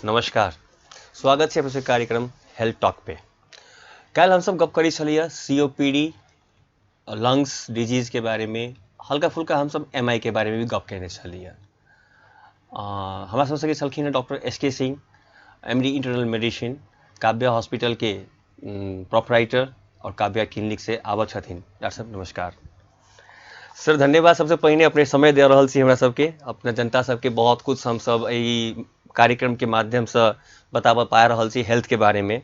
नमस्कार, स्वागत है अपने कार्यक्रम हेल्थ टॉक पे। कल हम सब गप करी छलिए सीओपीडी लंग्स डिजीज के बारे में, हल्का फुल्का हम सब एमआई के बारे में भी गप करने छलिए। हमारा सबसे छलखिन doctor S K Singh, MD internal medicine, Kavya hospital के प्रोपराइटर और काव्या क्लिनिक से आवत छथिन। डॉक्टर साहब नमस्कार। सर धन्यवाद सबसे पहले अपने समय दे रहल छी हमरा सबके, अपना जनता सबके बहुत कुछ हम सब ई कार्यक्रम के माध्यम से बताब पा रहल छी हेल्थ के बारे में।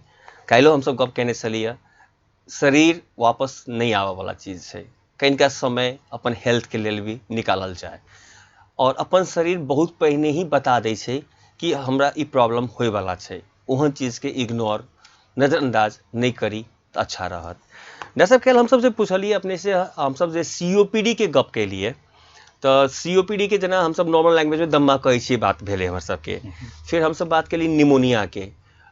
काल्हिओ हम सब गप केने छलिए, शरीर वापस नहीं आवे वाला चीज है, कनिका समय अपन हेल्थ के लेल भी निकालल जाए और अपन शरीर बहुत पहले ही बता दै छै कि हमरा ई प्रॉब्लम होय वाला छै। ओहन चीज के इग्नोर नज़रअंदाज नहीं करी तो अच्छा रहत। डॉक्टर साहब कल हम सबसे पूछलिए अपने से, हम सब जे सीओपीडी के गप के लिए, तो सीओपीडी के जना हम सब नॉर्मल लैंग्वेज में दम्मा कहै छियै बात भेले हमर सबके। फिर हम सब बात केली निमोनिया के।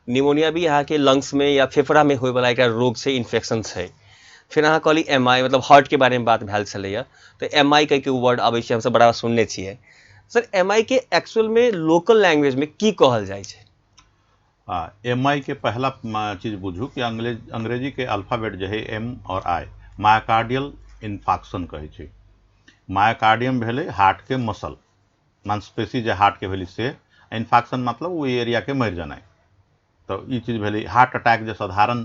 निमोनिया भी यहाँ के लंग्स में या फेफड़ा में होय वाला एक रोग से, इन्फेक्शन है। फिर अहाँ कहली एमआई मतलब हार्ट के बारे में बात भेल छलैया, तो एमआई के वर्ड आबै छै, हम सब बड़ा सुनने छियै। सर एमआई के एक्चुअल में लोकल लैंग्वेज में की कहल जाय छै? एमआई के पहला चीज बुझू कि अंग्रेजी के अल्फाबेट जो है एम और आई, मायोकार्डियल इन्फाक्शन कहे छै। मायोकार्डियम भेले हार्ट के मसल, मांसपेशी जो हार्ट के भेली से, इन्फाक्शन मतलब वो एरिया के मर जाना। तो ये चीज भेले। हार्ट अटैक जो साधारण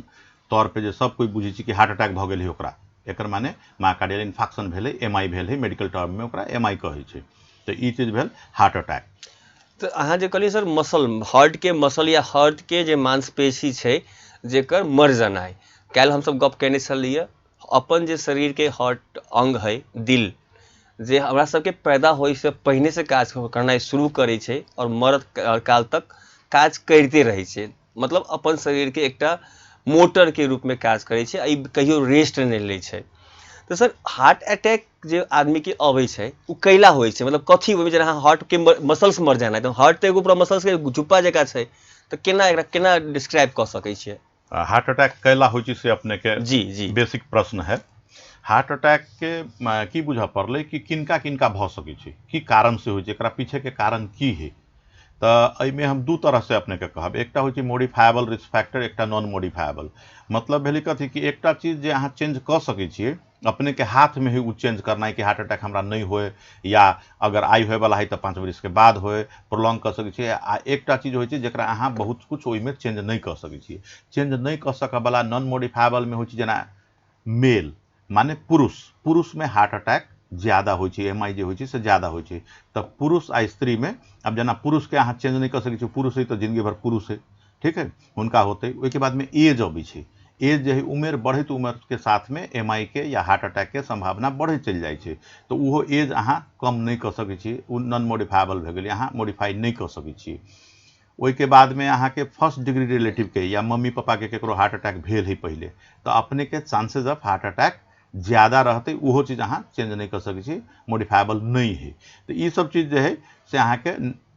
तौर पे जो सब कोई बुझे कि हार्ट अटैक भ गेल है ओकरा, एकर माने मायोकार्डियल इन्फाक्शन भेले, एमआई भेल है, मेडिकल टर्म में ओकरा एमआई कहे छै। तो ये चीज भेल हार्ट अटैक। तो अहाँ जो कहलिए सर मसल, हार्ट के मसल या हार्ट के जो मांसपेशी है जेकर मर जाना, कल हम सब गप केने छलिए अपन जे शरीर के हार्ट अंग है दिल, जे हमरा सबके पैदा होय से पहले से काज करना शुरू करे छे और मरद काल तक काज करते रहे छे। मतलब अपन शरीर के एकटा मोटर के रूप में काज करे छे, कहियो रेस्ट नहीं ले छे। तो सर हार्ट अटैक जो आदमी के अबै छै उ कैला होय छै, मतलब कथी होय? जेना हार्ट के मसल्स मर जाना, तो हार्ट तो एगो पूरा मसल्स के जुप्पा जका छै, तो केना एकरा केना डिस्क्राइब कर सकै छियै? हार्ट अटैक कैला होय छै से अपने के जी बेसिक प्रश्न है। हार्ट अटैक के की बुझा पड़ले कि किनका किनका भ सकै छै, की कारण से होय छै, एकरा पीछे के कारण की है? तो एहिमे हम दू तरह से अपने के कहब। एकटा होय छै मॉडिफायबल रिस्क फैक्टर, एकटा नॉन मॉडिफायबल। मतलब भेली कथी कि एकटा चीज जे अहाँ चेंज कर सकै छियै, अपने के हाथ में ही उ चेंज करना है कि हार्ट अटैक हमरा नहीं होए, या अगर आई होए वाला है तो 5 वर्ष के बाद होए, प्रोलॉन्ग कर सकै छियै। आ एकटा चीज होय छै जेकरा अहाँ बहुत कुछ ओहिमे चेंज नहीं कर सकै छियै। चेंज नहीं कर सकै वाला नॉन मॉडिफायबल में होय छै जेना मेल माने पुरुष में हार्ट अटैक ज्यादा होय छै, एमआई जे होय छै से ज्यादा होय छै। तो पुरुष आ स्त्री में, अब जना पुरुष के अहाँ चेंज नहीं कर सकै छियै, पुरुष है तो जिंदगी भर पुरुष है, ठीक है, उनका होते। उसके बाद में एज अबै छै, एज जो है उम्र बढ़त उम्र के साथ में एमआई के या हार्ट अटैक के संभावना बढ़े चल जाए छै। तो वो एज अहाँ कम नहीं कर सकै छियै, उ नॉन मॉडिफायबल भ गेलै, अहाँ मॉडिफाई नहीं कर सकै छियै। ओहिके बाद में अहाँ के फर्स्ट डिग्री रिलेटिव के या मम्मी पापा के केकरो हार्ट अटैक भेल है पहले, तो अपने के चांसेस ऑफ हार्ट अटैक ज्यादा रहते, उहो चीज अहाँ चेंज नहीं कर सकै छी, मॉडिफायबल नहीं है। तो ये सब चीज जो है से अहाँ के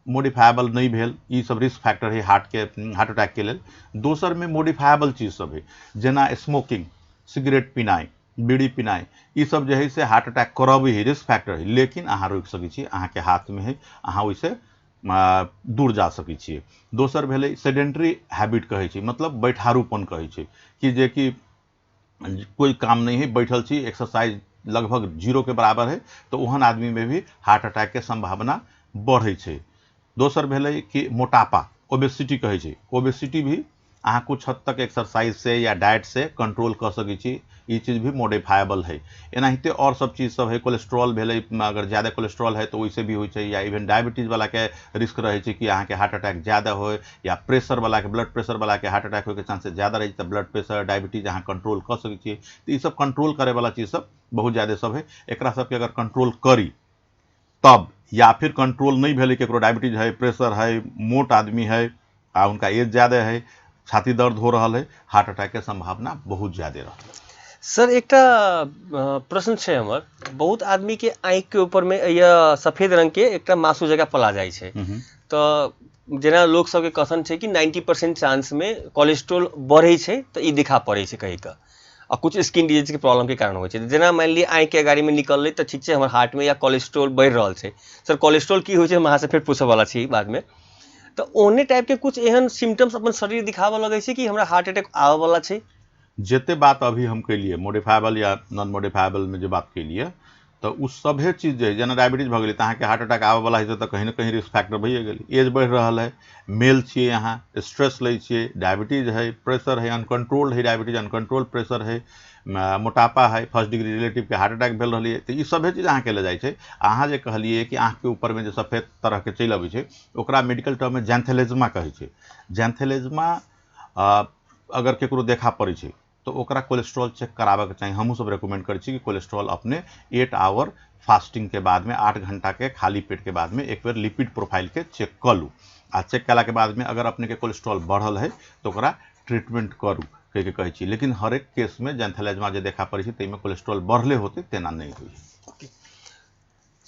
मॉडिफायबल नहीं भेल, ये सब रिस्क फैक्टर है हार्ट अटैक के लेल। दोसर में मॉडिफायबल चीज सब है, जेना स्मोकिंग, सिगरेट पीनाई, बीड़ी पीनाई, ये सब जो है से हार्ट अटैक करब ही रिस्क फैक्टर है, लेकिन अहाँ रोक सकै छी, अहाँ के हाथ में है, अहाँ ओइसे दूर जा सकै छियै। दोसर भेलै सेडेंटरी हैबिट कहै छै, मतलब बैठारूपन कहै छै कि जे कि कोई काम नहीं है, बैठल छी, एक्सरसाइज लगभग 0 के बराबर है, तो ओहन आदमी में भी हार्ट अटैक के संभावना बढ़े छै। दोसर भेलै कि मोटापा, ओबेसिटी कहे छै। ओबेसिटी भी अहाँ कुछ हद तक एक्सरसाइज से या डाइट से कंट्रोल कर सकै छी, ये चीज भी मॉडिफायबल है। एनाहिते और सब चीज सब है, कोलेस्ट्रॉल भेलै, अगर ज्यादा कोलेस्ट्रॉल है तो वैसे भी हो छै, या इवन डायबिटीज वाला के रिस्क रहे छै कि अहाँ के हार्ट अटैक ज्यादा हो, या प्रेशर वाला के, ब्लड प्रेशर वाला के हार्ट अटैक होय के चांसेस ज्यादा रहे, तो ब्लड प्रेशर डायबिटीज अहाँ कंट्रोल कर सकै छियै। तो ये सब कंट्रोल करे वाला चीज सब बहुत ज्यादा सब है। एकरा सबके अगर कंट्रोल करी तब, या फिर कंट्रोल नहीं भेले, केकरो डायबिटीज है, प्रेशर है, मोट आदमी है, उनका एज ज्यादा है, छाती दर्द हो रहा है, हार्ट अटैक के संभावना बहुत ज्यादा रहा। सर एक प्रश्न है हमर, बहुत आदमी के आँख के ऊपर में या सफेद रंग के एक मासू जगह पला जाए छै, तो जेना लोग सबके कथन छै कि 90% चांस में कोलेस्ट्रॉल बढ़े छै, तो ये दिखा पड़े छै कहीं का, और कुछ स्किन डिजीज के प्रॉब्लम के कारण हो छै। जेना मान ली आँख के अगाड़ी में निकल तो ठीक है, हमारे हार्ट में या कोलेस्ट्रॉल बढ़ रहा है। सर कोलेस्ट्रॉल की हो छै हम अहाँ से फिर पूछे वाला छी बाद में। तो ओने टाइप के कुछ एहन सिम्टम्स अपन शरीर दिखावे लगे छै कि हमरा हार्ट अटैक आवे वाला छै। जते बात अभी हम कैलिए मॉडिफाइबल या नॉन मॉडिफाइबल में जो बात कैलिए तो उ सभे चीज जे जेना डायबिटीज भ गेलै, अहाँके हार्ट अटैक आवे वाला है तो कहीं ना कहीं रिस्क फैक्टर भइए गेलै। एज बढ़ रहा है, मेल छिए, अहाँ स्ट्रेस लै छिए, डायबिटीज है, प्रेशर है अनकंट्रोल्ड है, डायबिटीज अनकंट्रोल प्रेशर है, मोटापा है, फर्स्ट डिग्री रिलेटिव के हार्ट अटैक भेल रही है, तो ये सभे चीज अहाँके ले जाइ छै। अहाँ जे कहलिए कि आँख के ऊपर में जो सफेद तरह के चलि अबै छै ओकरा मेडिकल टर्म में जैंथेलेज्मा कहै छै। जैंथेलेज्मा अगर केकरो देखा पड़ै छै तो ओकरा कोलेस्ट्रॉल चेक कराबे के चाहिए। हमहूँ सब रेकमेंड करै छी कि कोलेस्ट्रॉल अपने 8 आवर फास्टिंग के बाद में 8 घंटा के खाली पेट के बाद में एक बार लिपिड प्रोफाइल के चेक कर लू। आ चेक कला के बाद में अगर अपने के कोलेस्ट्रॉल बढ़ल है तो ओकरा ट्रीटमेंट करू कह के कहै छी। लेकिन हर एक केस में जैंथेलेज्मा जे देखा पड़ै छै ताहिमे कोलेस्ट्रॉल बढ़ले होते तेना नहीं हुई।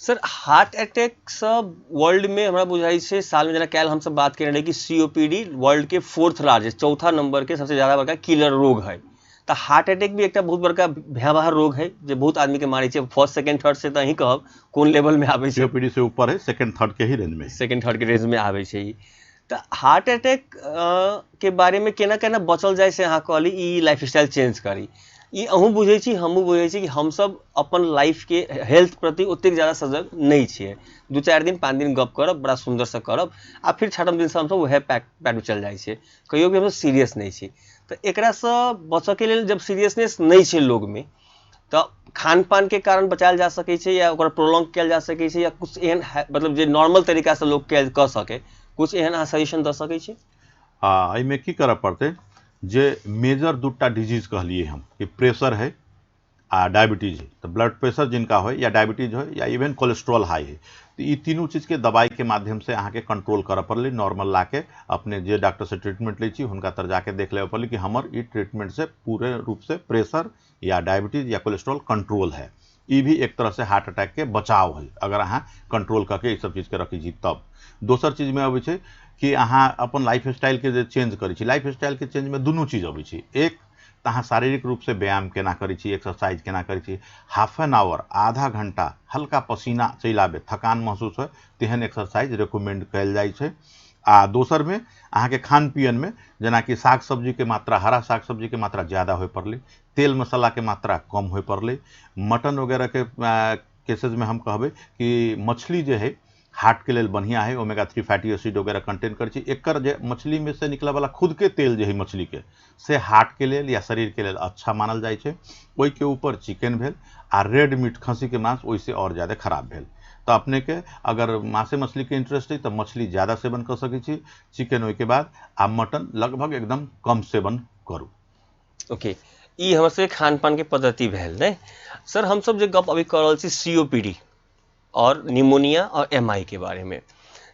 सर हार्ट अटैक सब वर्ल्ड में हमरा बुझाई छै साल में, जेना काल्हि हम सब बात करने रहे कि सीओपीडी वर्ल्ड के 4th लार्जेस्ट, चौथा नंबर के सबसे ज्यादा बड़का किलर रोग है। तो हार्ट अटैक भी एक बहुत बड़का भयावह रोग है जो बहुत आदमी के मारे छै। फर्स्ट सेकंड थर्ड से तो ही कहब कोन लेवल में आवे छै, सीओपीडी से ऊपर है, सेकंड थर्ड के ही रेंज में, सेकंड थर्ड के रेंज में आवे छै। तो हार्ट अटैक के बारे में केना केना बचल जाए से अहाँ कहली ई लाइफस्टाइल चेंज करी। ई अहूँ बुझे छी हमहूँ बुझे छी कि हम सब अपन लाइफ के हेल्थ प्रति ओतेक ज्यादा सजग नहीं छिए। 2-4 दिन 5 दिन गप करब, बड़ा सुंदर से करब आ फिर छठम दिन से हम सब वह पैट में चल जाइ छै, कहियो भी हम सब सीरियस नहीं छी। तो एकरा से बचऽ के लेल जब सीरियसनेस नहीं छै लोग में तो खान पान के कारण बचायल जा सकै छै या ओकरा प्रोलॉन्ग कयल जा सकै छै या कुछ एहन मतलब जे नॉर्मल तरीका से लोग कऽ सके, कुछ एहन अहाँ सजेशन दऽ सकै छी? एहिमे की करऽ पड़तै जे मेजर 2टा डिजीज कहलिए हम कि प्रेशर है आ डायबिटीज है। तो ब्लड प्रेशर जिनका हो या डायबिटीज हो या इवन कोलेस्ट्रॉल हाई है तो ये तीनों चीज के दवाई के माध्यम से अहाँ के कंट्रोल करऽ पड़लै। नॉर्मल ला के अपने जे डॉक्टर से ट्रीटमेंट लै छी हुनका तर जाके देख लेबऽ पड़लै कि हमर ई ट्रीटमेंट से पूरे रूप से प्रेशर या डायबिटीज या कोलेस्ट्रॉल कंट्रोल है। ये भी एक तरह से हार्ट अटैक के बचाव है अगर अहाँ कंट्रोल करके ये सब चीज के रखी छी तब। दोसर चीज में अबै छै कि अहाँ अपन लाइफ स्टाइल के जे चेंज करै छी, लाइफ स्टाइल के चेंज में दुनू चीज अबै छै। एक तो अहाँ शारीरिक रूप से व्यायाम केना करै छी, एक्सरसाइज केना करै छी, हाफ एन आवर आधा घंटा हल्का पसीना चलि आबे, थकान महसूस हो तेहन एक्सरसाइज रिकमेंड कयल जाइ छै। आ दोसर में अहाँ के खान पियन में जेना कि साग सब्जी के मात्रा, हरा साग सब्जी के मात्रा ज़्यादा हो पड़लै, तेल मसाला के मात्रा कम हो पड़लै। मटन वगैरह के केसेज में हम कहबै कि मछली जो है हार्ट के लेल बढ़िया है, ओमेगा 3 फैटी एसिड वगैरह कंटेन कर छी। एकर जे मछली में से निकले वाला खुद के तेल जो है मछली के से हार्ट के लेल या शरीर के लेल अच्छा मानल जाइ छै। ओहि के ऊपर चिकन भेल आ रेड मीट खस्सी के मांस ओइसे और ज़्यादा खराब भेल। तो अपने के अगर मांसे मछली के इंटरेस्ट है तो मछली ज़्यादा सेवन कर सकै छी, चिकन ओहि के बाद आ मटन लगभग एकदम कम सेवन करू। ओके, ई हमर से खान पान के पद्धति भेल ने। सर हम सब जे गप अभी कर रहल छी सीओपीडी और निमोनिया और एमआई के बारे में,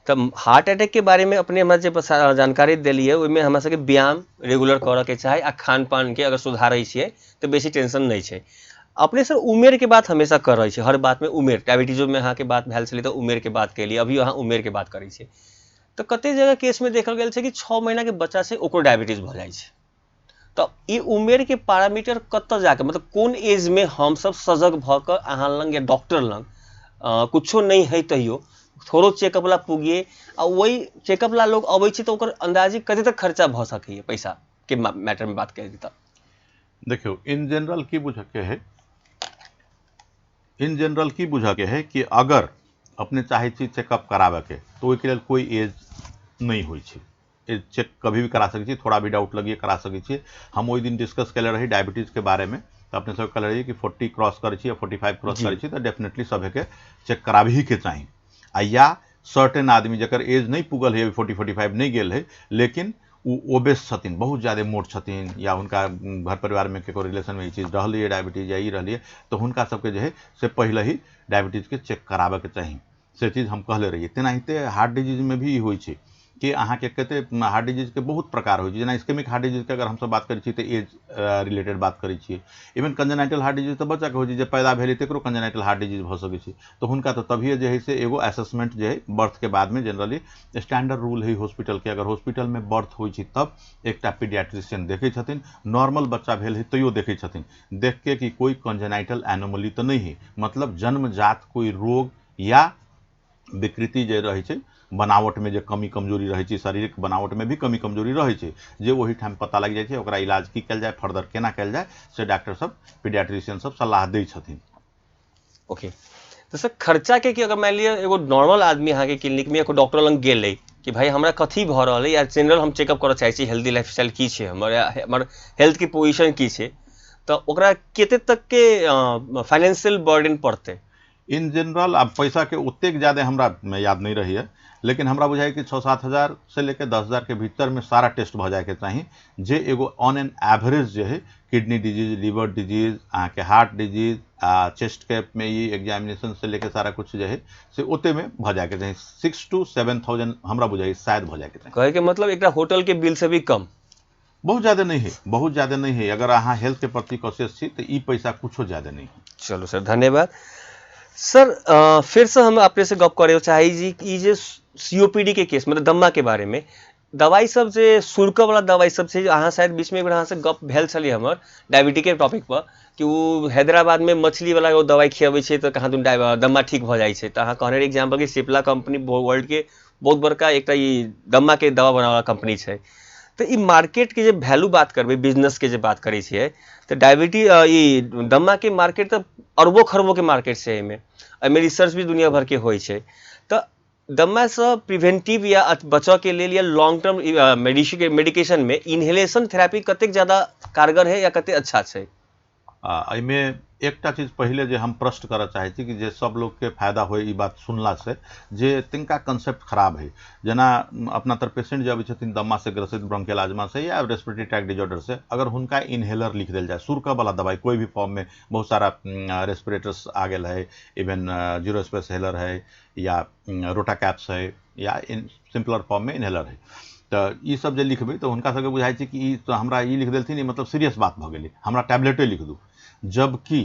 तब हार्ट अटैक के बारे में अपने हमरा जे जानकारी दिलिए ओहिमे हमरा सबके व्यायाम रेगुलर करऽ के चाही आ खान पान के अगर सुधारै छियै तो बेसी टेंशन नहीं छै। अपने सर उमेर के बात हमेशा कर रहे छी, हर बात में उमेर, डायबिटीजो में अहाँ के बात भेल छलै तो उमेर के बात केलिए, अभी अहाँ उमेर के बात करै छी। तो कते जगह केस में देखल गेल छै कि 6 महीना के बच्चा से ओकरो डायबिटीज भऽ जाइ छै। तो ई उमेर के पैरामीटर कतऽ जाके मतलब कोन एज में हम सब सजग भऽ कऽ अहाँ लग या डॉक्टर लग कुछो नहीं है तैयो थोड़ो चेकअप ला पुगिए आ वही चेकअप ला लोग अबै छै तो ओकर अंदाजी कते तक खर्चा भऽ सकैए पैसा के मैटर में बात करी तऽ? देखियो इन जनरल की बुझ के है, इन जनरल की बुझ के है कि अगर अपने चाहे छी चेकअप कराबे के तो ओहि के लेल कोई एज नहीं होइ छै। चेक कभी भी करा सकै छी, थोड़ा भी डाउट लगिए करा सकै छी। हम ओहि दिन डिस्कस कले रही डायबिटीज के बारे में तो अपने सब कहले रही कि 40 क्रॉस करै छी या 45 क्रॉस करै छी तो डेफिनेटली सभे के चेक कराबी ही के चाही। आ या सर्टेन आदमी जकर एज नहीं पुगल है, 40-45 नहीं गेल है लेकिन वो ओबेस छथिन, बहुत ज़्यादा मोट छथिन या उनका घर परिवार में केको रिलेशन में ये चीज़ रहली है डायबिटीज या ई रहली है तो हुनका सबके जो है से पहले ही डायबिटीज के चेक कराबे के चाही। से चीज़ हम कहले रहिए। तेनाहिते हार्ट डिजीज में भी होइ छै कि अहाँ के कते हार्ट डिजीज के बहुत प्रकार होइ छै। जेना इस्केमिक हार्ट डिजीज के अगर हम सब बात करै छी तो एज रिलेटेड बात करै छियै। इवन कंजेनाइटल हार्ट डिजीज तो बच्चा के होइ छै, जे पैदा भेलै तकरो कंजेनाइटल हार्ट डिजीज भऽ सकै छै। तो हुनका तो तभिए जे है से एगो असेसमेंट जे है बर्थ के बाद में जनरली स्टैंडर्ड रूल है हॉस्पिटल के, अगर हॉस्पिटल में बर्थ होइ छै तब एकटा पीडियाट्रिशियन देखै छथिन, नॉर्मल बच्चा भेल है तैयो देखै छथिन, देख के कि कोई कंजेनाइटल एनोमली तो नहीं है, मतलब जन्मजात कोई रोग या विकृति जे रहै छै बनावट में जे कमी कमजोरी रहे छै, शारीरिक बनावट में भी कमी कमजोरी रहे छै, जे वही ठाम पता लग जाए छै, ओकरा इलाज की कल जाए, फर्दर केना कल जाए से डॉक्टर सब, पीडियाट्रिशियन सब सलाह दै छथिन। ओके, तो सर खर्चा के कि अगर मान लिया एगो नॉर्मल आदमी यहाँ के क्लिनिक में एगो डॉक्टर लग गेल कि भाई हमरा कथी भ रहा है या जनरल हम चेकअप करऽ चाहे छी, हेल्दी लाइफस्टाइल की छै हमर, या हमर हेल्थ की पोजीशन की छै, तो ओकरा केते तक के फाइनेंशियल बर्डन पड़ते? इन जनरल अब पैसा के उतेक ज्यादा हमरा में याद नहीं रही है, लेकिन हमरा बुझाई कि 6-7 हज़ार से लेकर 10 हज़ार के भीतर में सारा टेस्ट भ जाए के चाहिए, जे एगो ऑन एन एवरेज जो है किडनी डिजीज, लिवर डिजीज, के हार्ट डिजीज, चेस्ट कैप में ये एग्जामिनेशन से लेकर सारा कुछ जो है से ओते में भ जाए के चाहिए। 6 to 7,000 हमरा बुझाई शायद भ जाए के चाहिए। कहे के मतलब एक होटल के बिल से भी कम? बहुत ज्यादा नहीं है, बहुत ज्यादा नहीं है। अगर अहाँ हेल्थ के प्रति कॉशियस छी तो ई पैसा कुछो ज्यादा नहीं है। चलो सर, धन्यवाद सर। फिर से हम अपने से गप करे चाहे जी कि जे सीओपीडी के केस मतलब दम्मा के बारे में दवाई सब जे शुल्क वाला दवाई सब से अहाँ शायद बीच में एक बार अहाँ से गप भेल छलिए हमर डायबिटीज के टॉपिक पर कि वो हैदराबाद में मछली वाला वो दवाई खियावे छै तो कहाँ दम्मा ठीक भ जाए छै, तो अहाँ कहने एग्जाम्पल कि सिप्ला कंपनी वर्ल्ड के बहुत बड़का एक दम्मा के दवा बनावे वाला कंपनी छै। तो ई मार्केट के जे वैल्यू बात करबे, बिजनेस के जे बात करै छियै, तो डायबिटीज ई दम्मा के मार्केट तो अरबों खरबों के मार्केट छै, एहिमे रिसर्च भी दुनिया भर के होइ छै। तो दम्मा से प्रिवेंटिव या बचाव के लिए या लॉन्ग टर्म मेडिकेशन में इनहेलेशन थेरेपी कतेक ज्यादा कारगर है या कतेक अच्छा छै? एहिमे एकटा चीज पहले जे हम प्रश्न करऽ चाहे छी कि जे सब लोग के फायदा होय ई बात सुनला से, जे तिनका कंसेप्ट खराब है। जना अपना तर पेशेंट जे अबै छथिन दम्मा से ग्रसित, ब्रोंकियल आजमा से या रेस्पिरेटरी ट्रैक्ट डिजॉर्डर से, अगर हुनका इनहेलर लिख देल जाए, सुरका वाला दवाई कोई भी फॉर्म में, बहुत सारा रेस्पिरेटर्स आ गेल है, इवन जीरो स्पेस हेलर है या रोटा कैप्स है या इन सिंपलर फॉर्म में इनहेलर है, तो ये सब जे लिखबै तो हुनका सबके बुझाई छै कि तो हमरा ई लिख देलथिन, मतलब सीरियस बात भ गेलै, हमरा टैबलेटे लिख दू। जबकि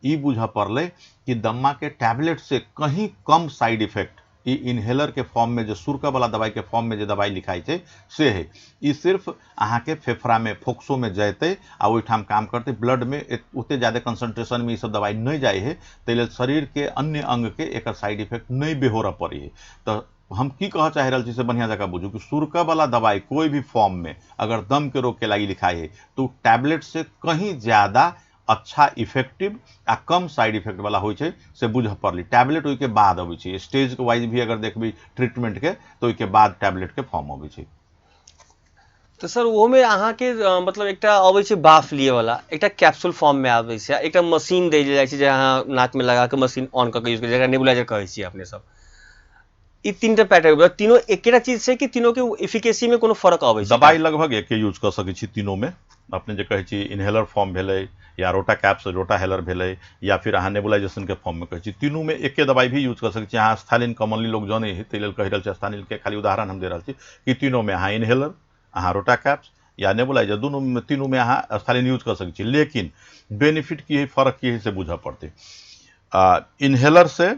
ई बुझा पड़ले कि दम्मा के टैबलेट से कहीं कम साइड इफेक्ट ई इनहेलर के फॉर्म में, जो सुरका वाला दवाई के फॉर्म में जो दवाई लिखाई छै से है। ई सिर्फ अहाँ के फेफड़ा में, फोक्सो में जैते आ ओहिठाम काम करते, ब्लड में उतने ज्यादा कंसंट्रेशन में ये सब दवाई नहीं जाए है, ताहि शरीर के अन्य अंग के एक साइड इफेक्ट नहीं बेहोर पड़ी है। तो हम की कह चाह रहा छी से बढ़िया जगह बुझू कि सुरका वाला दवाई कोई भी फॉर्म में अगर दम के रोग के लागी लिखाई है तो टैबलेट से कहीं ज्यादा अच्छा इफेक्टिव आ कम साइड इफेक्ट वाला होइ छै से बुझ पड़ली। टैबलेट ओहि के बाद अबै छै, स्टेज के वाइज भी अगर देखबै ट्रीटमेंट के तो ओहि के बाद टैबलेट के फॉर्म अबै छै। तो सर वो में अहाँ के मतलब एकटा अबै छै बाफ लिए वाला, एकटा कैप्सूल फॉर्म में आबै छै, एकटा मशीन देल जाइ छै जे अहाँ नाक में लगा के मशीन ऑन करके यूज कर, जेकरा नेबुलाइजर कहै छी अपने सब। ई तीनटा पैटर्न तीनों एकेटा चीज छै कि तीनों के एफिकेसी में कोनो फर्क अबै छै? दवाई लगभग एके यूज कर सकै छी तीनों में। अपने जे कहै छी इनहेलर फॉर्म भेलै या रोटा कैप्स रोटा हेलर भेलै या फिर अहाँ नेबुलाइजेशन के फॉर्म में कहै छी, तीनों में एके दवाई भी यूज कर सकै छी। अहाँ स्थानीय कॉमनली लोग जाने है, ताहि लेल कहि रहल छी स्थानीय के खाली उदाहरण हम दे रहल छी कि तीनों में अहाँ इनहेलर, अहाँ रोटा कैप्स या नेबुलाइजर, दोनों में तीनों में अहाँ स्थानीय यूज कर सकै छी। लेकिन बेनिफिट की है, फर्क की है से बुझ पड़ते। इनहेलर से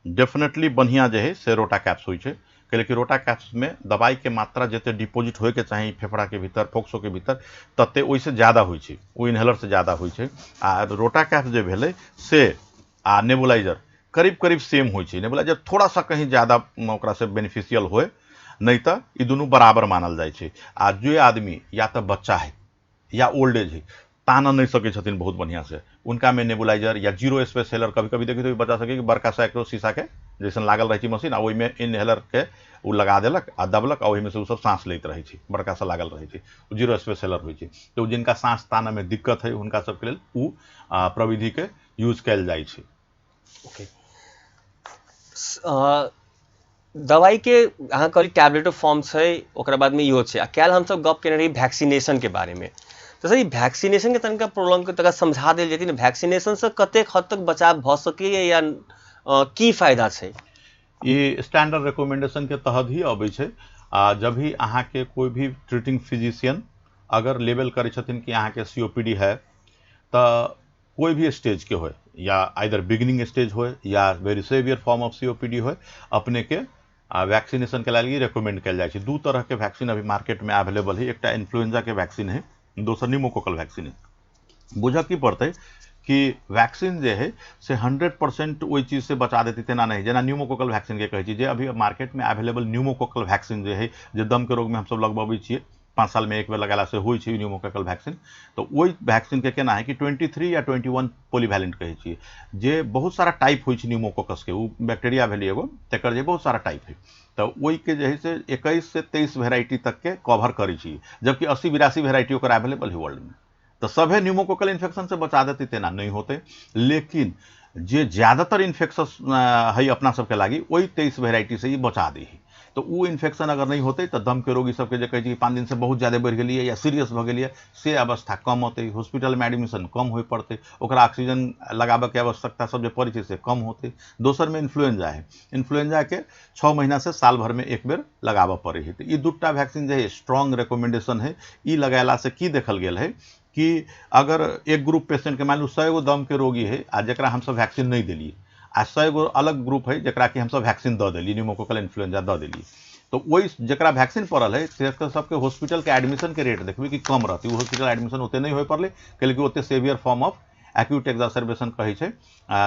डेफिनेटली बढ़िया जो है से रोटा कैप्स होइ छै, कि रोटा कैप्स में दवाई के मात्रा जते डिपोजिट होए के चाहिए फेफड़ा के भीतर, फोक्सो के भीतर, तते ओइसे ज्यादा होइ छै, ओ इनहेलर से ज्यादा होइ छै। आ रोटा कैप्स जे भेलै से आ नेबुलाइजर करीब करीब सेम होइ छै। नेबुलाइजर थोड़ा सा कहीं ज्यादा ओकरा से बेनिफिशियल होए, नहीं तो ई दुनू बराबर मानल जाइ छै। आ जो आदमी या तो बच्चा है या ओल्ड एज है, तान नहीं सके छथिन बहुत बढ़िया से, उनका में नेबुलाइजर या जीरो स्पेस हेलर, कभी कभी देखिए तो बता सके कि बड़का सा एक शीशा के जैसन लागल रही मशीन, आ ओहि में इनहेलर के उ लगा देलक आ दबलक, आ ओहि में से उ सब सांस लेते रही छै, बड़का सा लागल रही छै, जीरो स्पेस हेलर होइ छै। तो जिनका सांस ताना में दिक्कत है उनका सबके लेल उ प्रविधि के यूज कयल जाइ छै। ओके, दवाई के अहाँ कहली टैबलेट फॉर्म छै, ओकरा बाद में इहो छै। आ काल्हि हम सब गप केने रही वैक्सीनेशन के बारे में, तो सर वैक्सीनेशन के तनिका प्रॉब्लम के तनिका समझा देल जेतै, वैक्सीनेशन से कतेक हद तक बचाव भ सकैए या की फायदा छै? ये स्टैंडर्ड रिकमेंडेशन के तहत ही अबै छै। जब भी अहाँ के कोई भी ट्रीटिंग फिजिशियन अगर लेबल करै छथिन कि अहाँ के सीओपीडी है, तो कोई भी स्टेज के होय, या आइदर बिगिनिंग स्टेज होय या very severe form of COPD होय, अपने के वैक्सीनेशन के लिए रिकमेंड कयल जाइ छै। दू तरह के वैक्सीन अभी मार्केट में अवेलेबल है, एकटा इन्फ्लुएंजा के वैक्सीन है, दोसर निमोकोकल वैक्सीन है। बुझ की पड़ते कि वैक्सीन जे है से 100% ओहि चीज से बचा देती तेना नहीं, जेना न्यूमोकोकल वैक्सीन के कहै छी, जे अभी मार्केट में अवेलेबल न्यूमोकोकल वैक्सीन जे है, जे दम के रोग में हमसब लगबाबै छियै, 5 साल में एक बेर लगाला से होइ छै न्यूमोकोकल वैक्सीन। तो ओहि वैक्सीन के केना है कि 23 या 21 पॉलीवैलेंट कहै छियै, जे बहुत सारा टाइप होइ छै न्यूमोकोकस के, उ बैक्टीरिया भेलै एगो, तेकर जे बहुत सारा टाइप है। तो ओहि के जे है से 21 से 23 वेराइटी तक के कवर करै छी, जबकि 80-82 वेराइटी ओकर अवेलेबल है वर्ल्ड में। तो सभे न्यूमोकोकल इन्फेक्शन से बचा देती तेना नहीं होते, लेकिन जे ज्यादातर इन्फेक्शस है अपना सबके लागी, वही 23 वेराइटी से ही बचा दी है। तो वो इन्फेक्शन अगर नहीं होते तो दम के रोगी सबके जे कहै छै 5 दिन से बहुत ज्यादा बढ़ गेलिए या सीरियस भ गेलिए, से अवस्था कम होते, हॉस्पिटल में एडमिशन कम हो पड़ते, ओकरा ऑक्सीजन लगाबे के आवश्यकता सब जे पड़ै छै से कम होते। दोसर में इन्फ्लुएंजा है, इन्फ्लुएंजा के 6 महीना से साल भर में एक बेर लगाबे पड़े है। तो ये दूटा वैक्सीन जो है स्ट्रॉन्ग रिकमेंडेशन है। ई लगाला से की देखल गेल है कि अगर एक ग्रुप पेशेंट के मान लू 100 गो दम के रोगी है आ जरा हम सब वैक्सीन नहीं दिलिए, आ 100 गो अलग ग्रुप है जरा कि हम सब वैक्सीन दे दिलिए, न्यूमोकोकल इन्फ्लुएंजा दे दिलिए, तो वही जरा वैक्सीन पड़ल है सबके हॉस्पिटल के एडमिशन के रेट देखबी कि कम रहती, वो हॉस्पिटल एडमिशन ओते नहीं हो पड़े, कैसे ओते सेवियर फॉर्म ऑफ एक्यूट एक्जासर्बेशन कहे छै,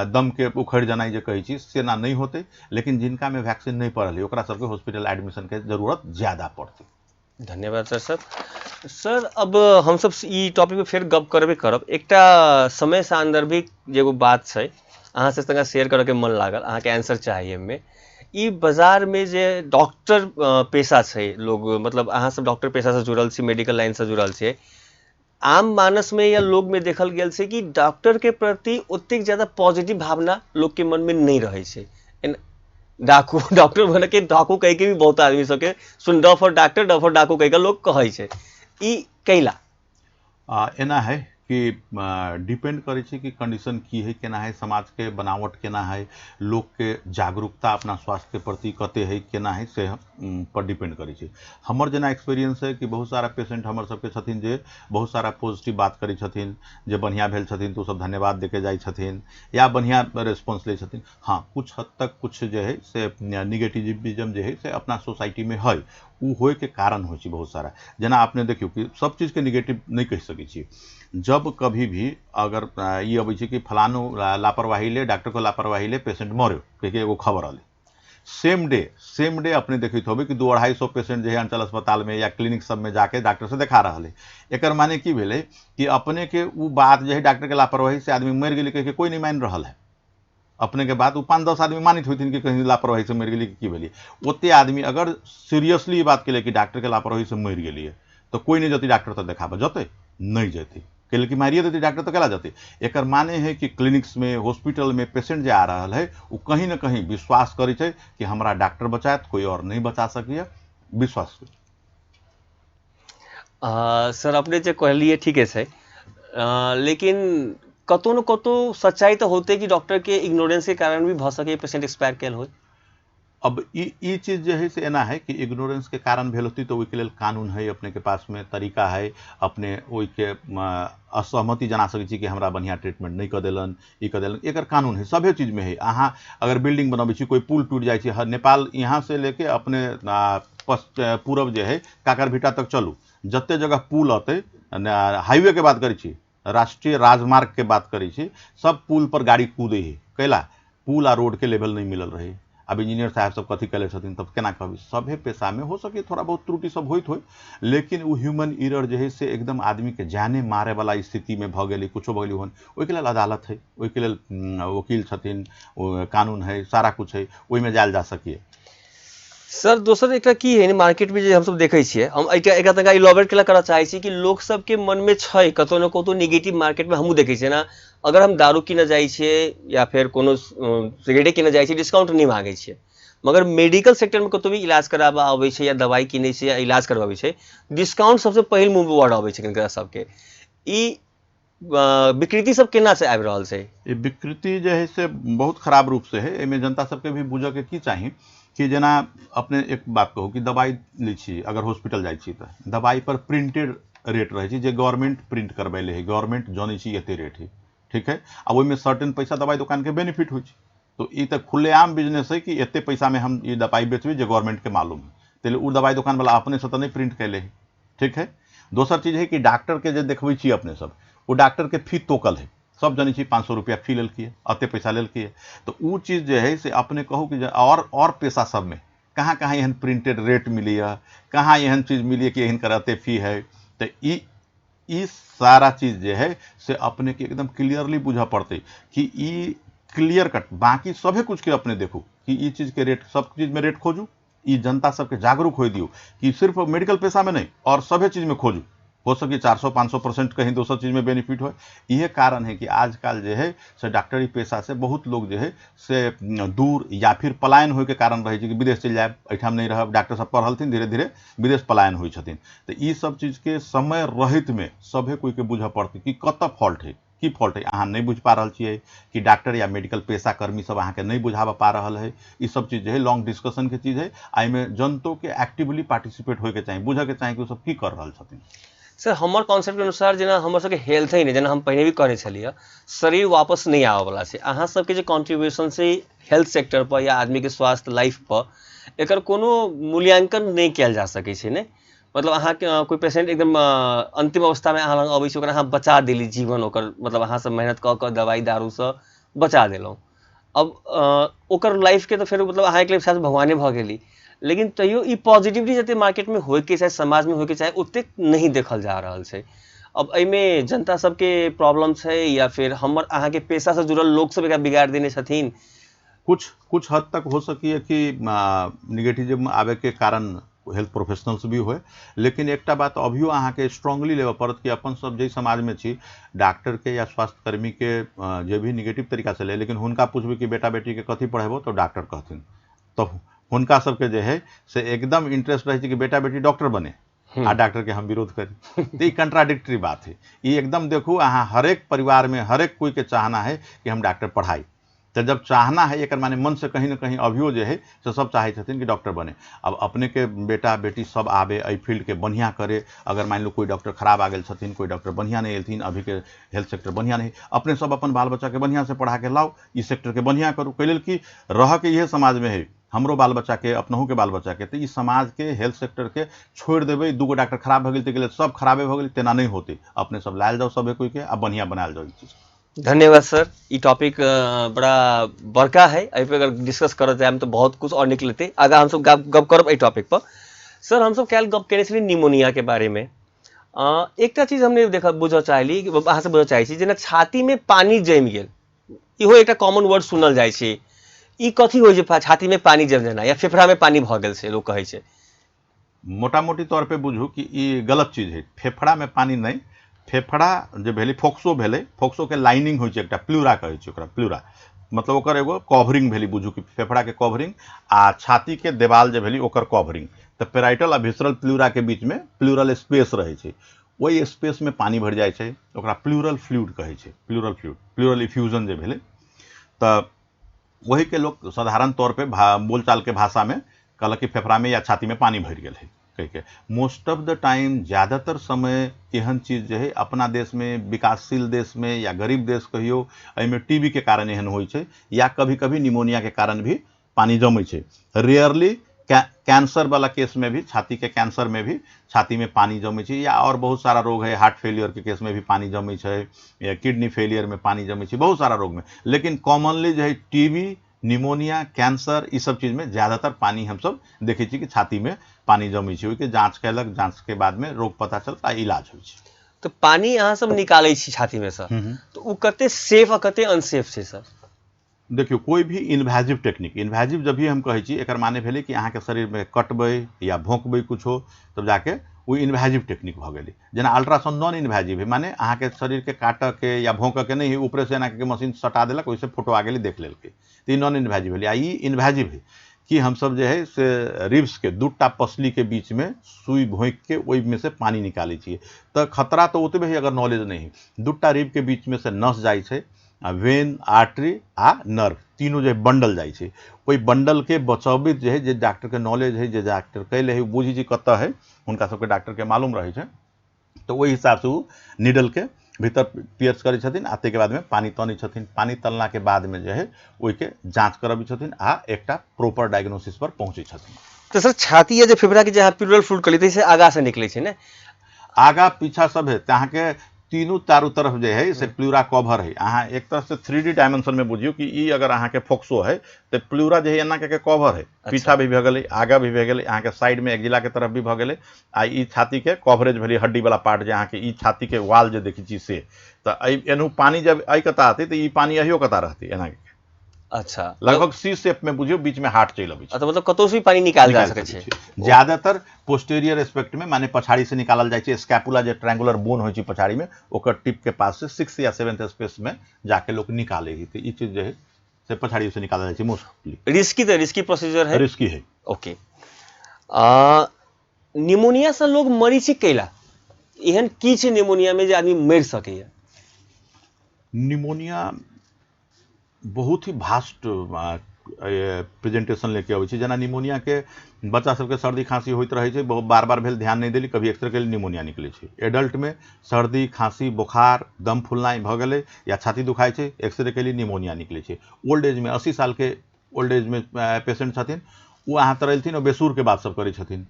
दम के उखड़ जनाई जे कहे छी से ना नहीं होते। लेकिन जिनका में वैक्सीन नहीं पड़ल है ओकरा सबके हॉस्पिटल एडमिशन के जरूरत ज्यादा पड़ती। धन्यवाद सर। सर अब हम सब ई टॉपिक पे फिर गप करबे करब। एकटा समय सांदर्भिक जे एगो बात छै अहाँ से तनिका शेयर करऽ के मन लागल, अहाँ के आंसर चाहिए में। ई बाजार में जे डॉक्टर पेशा छै, लोग मतलब अहाँ सब डॉक्टर पेशा से जुड़ल छी, मेडिकल लाइन से जुड़ल छियै, आम मानस में या लोग में देखल गेल छै कि डॉक्टर के प्रति ओतेक ज्यादा पॉजिटिव भावना लोग के मन में नहीं रहे छै। डाकू डॉक्टर बन के डाकू कह के भी बहुत आदमी सबके सुन ड फॉर डॉक्टर ड फॉर डाकू कह के लोग कहे छै, ई कैला एना है कि डिपेंड करे छै कि कंडीशन की है, केना है, समाज के बनावट केना है, लोग के जागरूकता अपना स्वास्थ्य के प्रति कते है, केना है, से पर डिपेंड करे छै। हमर जना एक्सपीरियंस है कि बहुत सारा पेशेंट हमर सबके छथिन जे बहुत सारा पॉजिटिव बात करै छथिन, जे बढ़िया भेल छथिन तो सब धन्यवाद देके जाइ छथिन या बढ़िया रेस्पॉन्स ले छथिन। हाँ, कुछ हद तक कुछ जे है से निगेटिविज्म जे है से अपना सोसाइटी में है, उ होए के कारण हो छै बहुत सारा। जना आपने देखियो कि सब चीज के निगेटिव नहीं कह सकै छी। जब कभी भी अगर ये अबै छै कि फलानो लापरवाही ले, डॉक्टर को लापरवाही ले पेशेंट मरो कह के एगो खबर आले, सेम डे अपने देखित होबे कि 200-250 पेशेंट जो है अंचल अस्पताल में या क्लिनिक सब में जाके डॉक्टर से देखा रहा है। एकर माने की भेले कि अपने के वो बात जो है डॉक्टर के लापरवाही से आदमी मर गेली कह के कोई नहीं मान रहा है। अपने के बात 5-10 आदमी मानित होती कि कहीं लापरवाही से मर गेली की भेलिए, ओते आदमी अगर सीरियसली बात के लिए कि डॉक्टर के लापरवाही से मर गेली तो कोई नहीं जती डॉक्टर तक देखाबे, जते नहीं जती कैले कि मारिए देती डॉक्टर तो केला जाते। एक माने है कि क्लिनिक्स में हॉस्पिटल में पेशेंट जो आ रहा है वो कहीं ना कहीं विश्वास करे छै कि हमारा डॉक्टर बचाए कोई और नहीं बचा सकिए, विश्वास। सर अपने जो कहलिए ठीके छै, लेकिन कतौ न कतौ सच्चाई तो होते कि डॉक्टर के इग्नोरेंस के कारण भी भ सके पेशेंट एक्सपायर कैल हो। अब ये चीज जो है से एना है कि इग्नोरेंस के कारण भेल होती तो ओहि लेल कानून है अपने के पास में, तरीका है, अपने ओहि के असहमति जना सकै छी कि हमरा बढ़िया ट्रीटमेंट नहीं कर देलन, ई कर देलन, एकर कानून है, सभे चीज में है। अहाँ अगर बिल्डिंग बनाबै छी, कोई पुल टूट जाइ छै, नेपाल यहाँ से लेके अपने पूरब जे है काकरभिटा तक चलू, जते जगह पुल अतै, हाईवे के बात करै छी, राष्ट्रीय राजमार्ग के बात करै छी, सब पुल पर गाड़ी कूदे है, कैला पुल आ रोड के लेवल नहीं मिलल रहे। अब इंजीनियर साहब सब कथी कले छथिन तब केना कहबी, सभे पेशा में हो सके थोड़ा बहुत त्रुटि सब होइत हो, लेकिन वो ह्यूमन एरर जो है से एकदम आदमी के जाने मारे वाला स्थिति में भ गेली, कुछो भ गेली हन, ओहि के लेल अदालत है, ओहि के लेल वकील छथिन, कानून है, सारा कुछ है, ओहि में जायल जा सकिए। सर दोसर एक की है मार्केट में हम सब देखे छिए, हम एक तनिका इलॉबरेट केला करऽ चाहे छी कि लोग सब के मन में छै कतौ न कतौ नेगेटिव मार्केट में हमहू देखे छिए ना, अगर हम दारू किने जाइ छिए या फिर कोनो सिगरेटे किने जाइ छिए डिस्काउंट नहीं मांगे छिए, मगर मेडिकल सेक्टर में कतौ भी इलाज कराबा आबै छै या दवाई किने छै या इलाज करबाबै छै, डिस्काउंट सबसे पहिल मुंह में वर्ड आबै छै किनकरा सबके। ई विकृति सब केना से आबि रहल छै? ये विकृति जो है से बहुत खराब रूप से है। एमे जनता सबके भी बुझे के की चाही कि जना अपने एक बात कहू कि दवाई लै छी, अगर हॉस्पिटल जाइ छी तो दवाई पर प्रिंटेड रेट रहे छै, जे गवर्नमेंट प्रिंट करबैले है, गवर्नमेंट जानै छी एते रेट है, ठीक है, आ ओहिमे सर्टेन पैसा दवाई दुकान के बेनिफिट होइ छै। तो ये तो खुलेआम बिजनेस है कि एते पैसा में हम ये दवाई बेचबे जो गवर्नमेंट के मालूम है, तो वो दवाई दुकान वाला अपने से तो नहीं प्रिंट कैले है, ठीक है। दोसर चीज है कि डॉक्टर के जो देखबै छी अपने सब, वो डॉक्टर के फी तोकल है, सब जनी छी 500 रुपया फी लेल किए, अते पैसा लेल किए। तो उ चीज जे है से अपने कहू कि और पैसा सब में कहाँ कहाँ एहन प्रिंटेड रेट मिली है, कहाँ एहन चीज मिली कि एहन करते फी है। तो ई सारा चीज जे है से अपने के एकदम क्लियरली बुझा पड़ते कि ई क्लियर कट बाकी सभे कुछ के अपने देखू कि ई चीज के रेट, सब चीज में रेट खोजू, ई जनता सबके जागरूक हो दियो कि सिर्फ मेडिकल पेशा में नहीं और सभे चीज में खोजू, हो सके 400-500% कहीं दोसर चीज में बेनिफिट हो। यह कारण है कि आजकल जो है से डॉक्टरी पेशा से बहुत लोग जो है से दूर या फिर पलायन होय के कारण रहे कि विदेश चल जाए, एठाम नहीं रह, डॉक्टर सब पढ़लथिन, धीरे धीरे विदेश पलायन होई छथिन। तो ये सब चीज के समय रहित में सभे कोई के बुझ पड़ते कि कत फॉल्ट है, की फॉल्ट है, अहाँ नहीं बुझ पा रहा छिए कि डॉक्टर या मेडिकल पेशा कर्मी सब अहाँ के नहीं बुझावा पा रहा है। ये सब चीज है लॉन्ग डिस्कशन के चीज है, आई में जनतो के एक्टिवली पार्टिसिपेट होय के चाहिए, बुझे के चाहिए कि वो सब की कर रहा छथिन। सर हमर कॉन्सेप्ट के अनुसार जेना हमर सबके हेल्थ ही नहीं, जेना हम पहले भी कहने छलिए शरीर वापस नहीं आवे वाला छै, अहाँ सबके जो कॉन्ट्रीब्यूशन से हेल्थ सेक्टर पर या आदमी के स्वास्थ्य लाइफ पर एकर कोनो मूल्यांकन नहीं किया जा सकै छै ने। मतलब अहाँ के कोई पेशेंट एकदम अंतिम अवस्था में अहाँ लग अबै छै, ओकरा अहाँ बचा देली जीवन ओकर, मतलब अहाँ सब मेहनत क के दवाई दारू से बचा देलहुँ। अब ओकर लाइफ के तो फिर मतलब अहाँ के साथ भगवाने भ गेली, लेकिन तैयो ई पॉजिटिविटी जते मार्केट में होय के चाहे, समाज में होय के चाहे, ओते नहीं देखल जा रहल छै। अब एमे जनता सबके प्रॉब्लम छै या फिर हमर अहाँ के पेशा से जुड़ल लोग सब एकरा बिगाड़ देने छथिन? कुछ हद तक हो सकी कि निगेटिविज्म आवे के कारण हेल्थ प्रोफेशनल्स भी होए, लेकिन एकटा बात अभियो अहाँ के स्ट्रांगली लेवे पड़त कि अपन सब जे समाज में छी डॉक्टर के या स्वास्थ्य कर्मी के जे भी निगेटिव तरीका से ले, लेकिन हुनका पूछबे कि बेटा बेटी के कथी पढ़ेबो तो डॉक्टर कहथिन, तो हुनका सबके जे है से एकदम इंटरेस्ट रहे कि बेटा बेटी डॉक्टर बने आ डॉक्टर के हम विरोध करी। तो ये कंट्राडिक्टरी बात है। ये एकदम देखू अहाँ हरेक परिवार में हरेक कोई के चाहना है कि हम डॉक्टर पढ़ाई, तो जब चाहना है एक माने मन से कहीं ना कहीं अभियो जो है से सब चाहे छथिन कि डॉक्टर बने। अब अपने के बेटा बेटी सब आवे एहि फील्ड के बढ़िया करे, अगर मान लो कोई डॉक्टर खराब आ गए छथिन, कोई डॉक्टर बढ़िया नहीं एलथिन, अभी के हेल्थ सेक्टर बढ़िया नहीं, अपने सब अपन बाल बच्चा के बढ़िया से पढ़ा के लाओ, इस सेक्टर के बढ़िया करू, कह लेल कि रह के यह समाज में है हमरो बाल बच्चा के अपनहु के बाल बच्चा के, तो इस समाज के हेल्थ सेक्टर के छोड़ देवे, दूगो डॉक्टर खराब भ गेल सब खराबे भ गेल, तेना नहीं होते, अपने सब लायल जाओ सभे कोई के आ बढ़िया बनायल जाओ। चीज धन्यवाद सर। ये टॉपिक बड़ा बड़का है, एहि पे अगर डिस्कस करत जाए तो बहुत कुछ और निकलते, आगा हम सब गप करब एहि टॉपिक पर। सर हम सब कैल गप केने छली निमोनिया के बारे में। एकटा चीज हमने देखा बुझ चाहली, अहाँ से बुझ चाहै छी, जेना छाती में पानी जम गेल, इहो एकटा कॉमन वर्ड सुनल जाइ छै, ई कथी होइ छै छाती में पानी जम जाना या फेफड़ा में पानी भ गेल छै लोग कहै छै? मोटा मोटी तौर पे बुझू कि ई गलत चीज है, फेफड़ा में पानी नहीं, फेफड़ा जो भेले फोक्सो भेले, फोक्सो के लाइनिंग होइ छै एकटा, प्लूरा कहै छै ओकरा, प्लूरा मतलब ओकर एगो कवरिंग भेली, बुझू कि फेफड़ा के कवरिंग आ छाती के देवाल जे भेली ओकर कवरिंग, तो पेराइटल आ विसरल प्लूरा के बीच में प्लूरल स्पेस रहे छै, वही स्पेस में पानी भर जाए छै, ओकरा प्लूरल फ्लूइड कहै छै, प्लूरल फ्लूइड, प्लूरल इफ्यूजन जे भेले। तो वही के लोग साधारण तौर पे बोलचाल के भाषा में कहलक कि फेफड़ा में या छाती में पानी भर गेल है कह के। मोस्ट ऑफ द टाइम ज़्यादातर समय एहन चीज जो है अपना देश में, विकासशील देश में या गरीब देश कहियो, एहिमे टीबी के कारण एहन होइ छै, या कभी कभी निमोनिया के कारण भी पानी जमै छै। रेयरली कैंसर वाला केस में भी, छाती के कैंसर में भी छाती में पानी जमै छै, या और बहुत सारा रोग है, हार्ट फेलियर के केस में भी पानी जमै छै, या किडनी फेलियर में पानी जमै छै, बहुत सारा रोग में, लेकिन कॉमनली जो है टीबी, निमोनिया, कैंसर, इस सब चीज में ज्यादातर पानी हम सब देखे छी कि छाती में पानी जमै छै, ओहिके जांच कैलक, जांच के बाद में रोग पता चलता, इलाज होइ छै। तो पानी अहाँ सब निकालै छी छाती में सर, तो उ कते सेफ आ कते अनसेफ छै सर? देखियो कोई भी इन्वेजिव टेक्निक, इन्वेजिव जब भी हम कहे छी एकर माने भेले कि अहाँ के शरीर में कटबै या भोंकबै कुछो, तब जाके वो इन्वेजिव टेक्निक भ गेलै। जेना अल्ट्रासाउंड नॉन इन्वेजिव है, माने अहाँ के शरीर के काट के या भोंक के नहीं है, ऊपर से के मशीन सटा देलक, वैसे फोटो आ गेलै देख लेलकै, तो ई नॉन इन्वेजिव भेलै। आ ई इन्वेजिव है कि हम सब जे है से रिब्स के दूटा पसली के बीच में सुई भोंक के ओहि में से पानी निकालै छियै, तो खतरा तो ओतबे है अगर नॉलेज नहीं है। दूटा रिब के बीच में से नस जाइ छै, वेन, आर्टरी आ नर्व तीनों जो बंडल जाइ छै, ओहि बंडल के बचौबित जे है, जे डॉक्टर के नॉलेज है, जे डॉक्टर कैले है, बुझी जी कतऽ है, हुनका सबके डॉक्टर के मालूम रहे छै, तो ओहि हिसाब से वो निडल के भीतर पियर्स करै छथिन, आ ताहिके बाद में पानी तनै छथिन, पानी तनला के बाद में जो है ओहिके जांच करबै छथिन आ एकटा प्रॉपर डायग्नोसिस पर पहुंचे छथिन। तो सर छाती या जो फेफड़ा के जहाँ प्लूरल फ्लूइड कहली से आगा से निकले छै ने, आगा पीछा सब है, अहाँ के तीनों चारों तरफ जो है से प्लूरा कवर है। अहाँ एक तरह से 3D डायमेंशन में बुझियो कि ई अगर अहाँ के फोक्सो है तो प्लूरा जो है एना के कवर है, पीछा भी भ गेलै, आगा भी भ गेलै, अहाँ के साइड में एक्जिला के तरफ भी भ गेलै, आ ई छाती के कवरेज भेलै, हड्डी वाला पार्ट जे अहाँ के ई छाती के वाल जे देखै छी से। तो एनू पानी जब आई कता आते तो ई पानी अहियो कता रहती एना के। अच्छा, लगभग सी शेप में बुझियो, बीच में हार्ट चल अबै छै। मतलब कतौ से पानी निकाल जा सकै छै। ज्यादातर पोस्टेरियर एस्पेक्ट में, माने पछाड़ी से निकालल जाय छै। स्कैपुला जे ट्रायंगुलर बोन होय छै पछाड़ी में, ओकर टिप के पास से 6 या 7th स्पेस में जाके लोग निकाले ही। तो ई चीज जो है से पछाड़ी से निकाला जाय छै मोस्टली। रिस्की प्रोसीजर है, रिस्की है। ओके। निमोनिया से लोग मरी छै कैला? एहन की छै निमोनिया में जे आदमी मर सकैया? निमोनिया बहुत ही भास्ट प्रेजेंटेशन लेके अबै छै। जेना निमोनिया के बच्चा सबके सर्दी खांसी होइत रहे छै, बहुत बार बार भेल, ध्यान नहीं देली, कभी एक्सरे के निमोनिया निकले छै। एडल्ट में सर्दी खांसी बुखार दम फुलनाई भ गेलै या छाती दुखाई छै, एक्सरे के लिए निमोनिया निकले छै। ओल्ड एज में 80 साल के ओल्ड एज में पेशेंट छथिन, वो अहाँ तरलथिन और बेसूर के बात सब करै छथिन,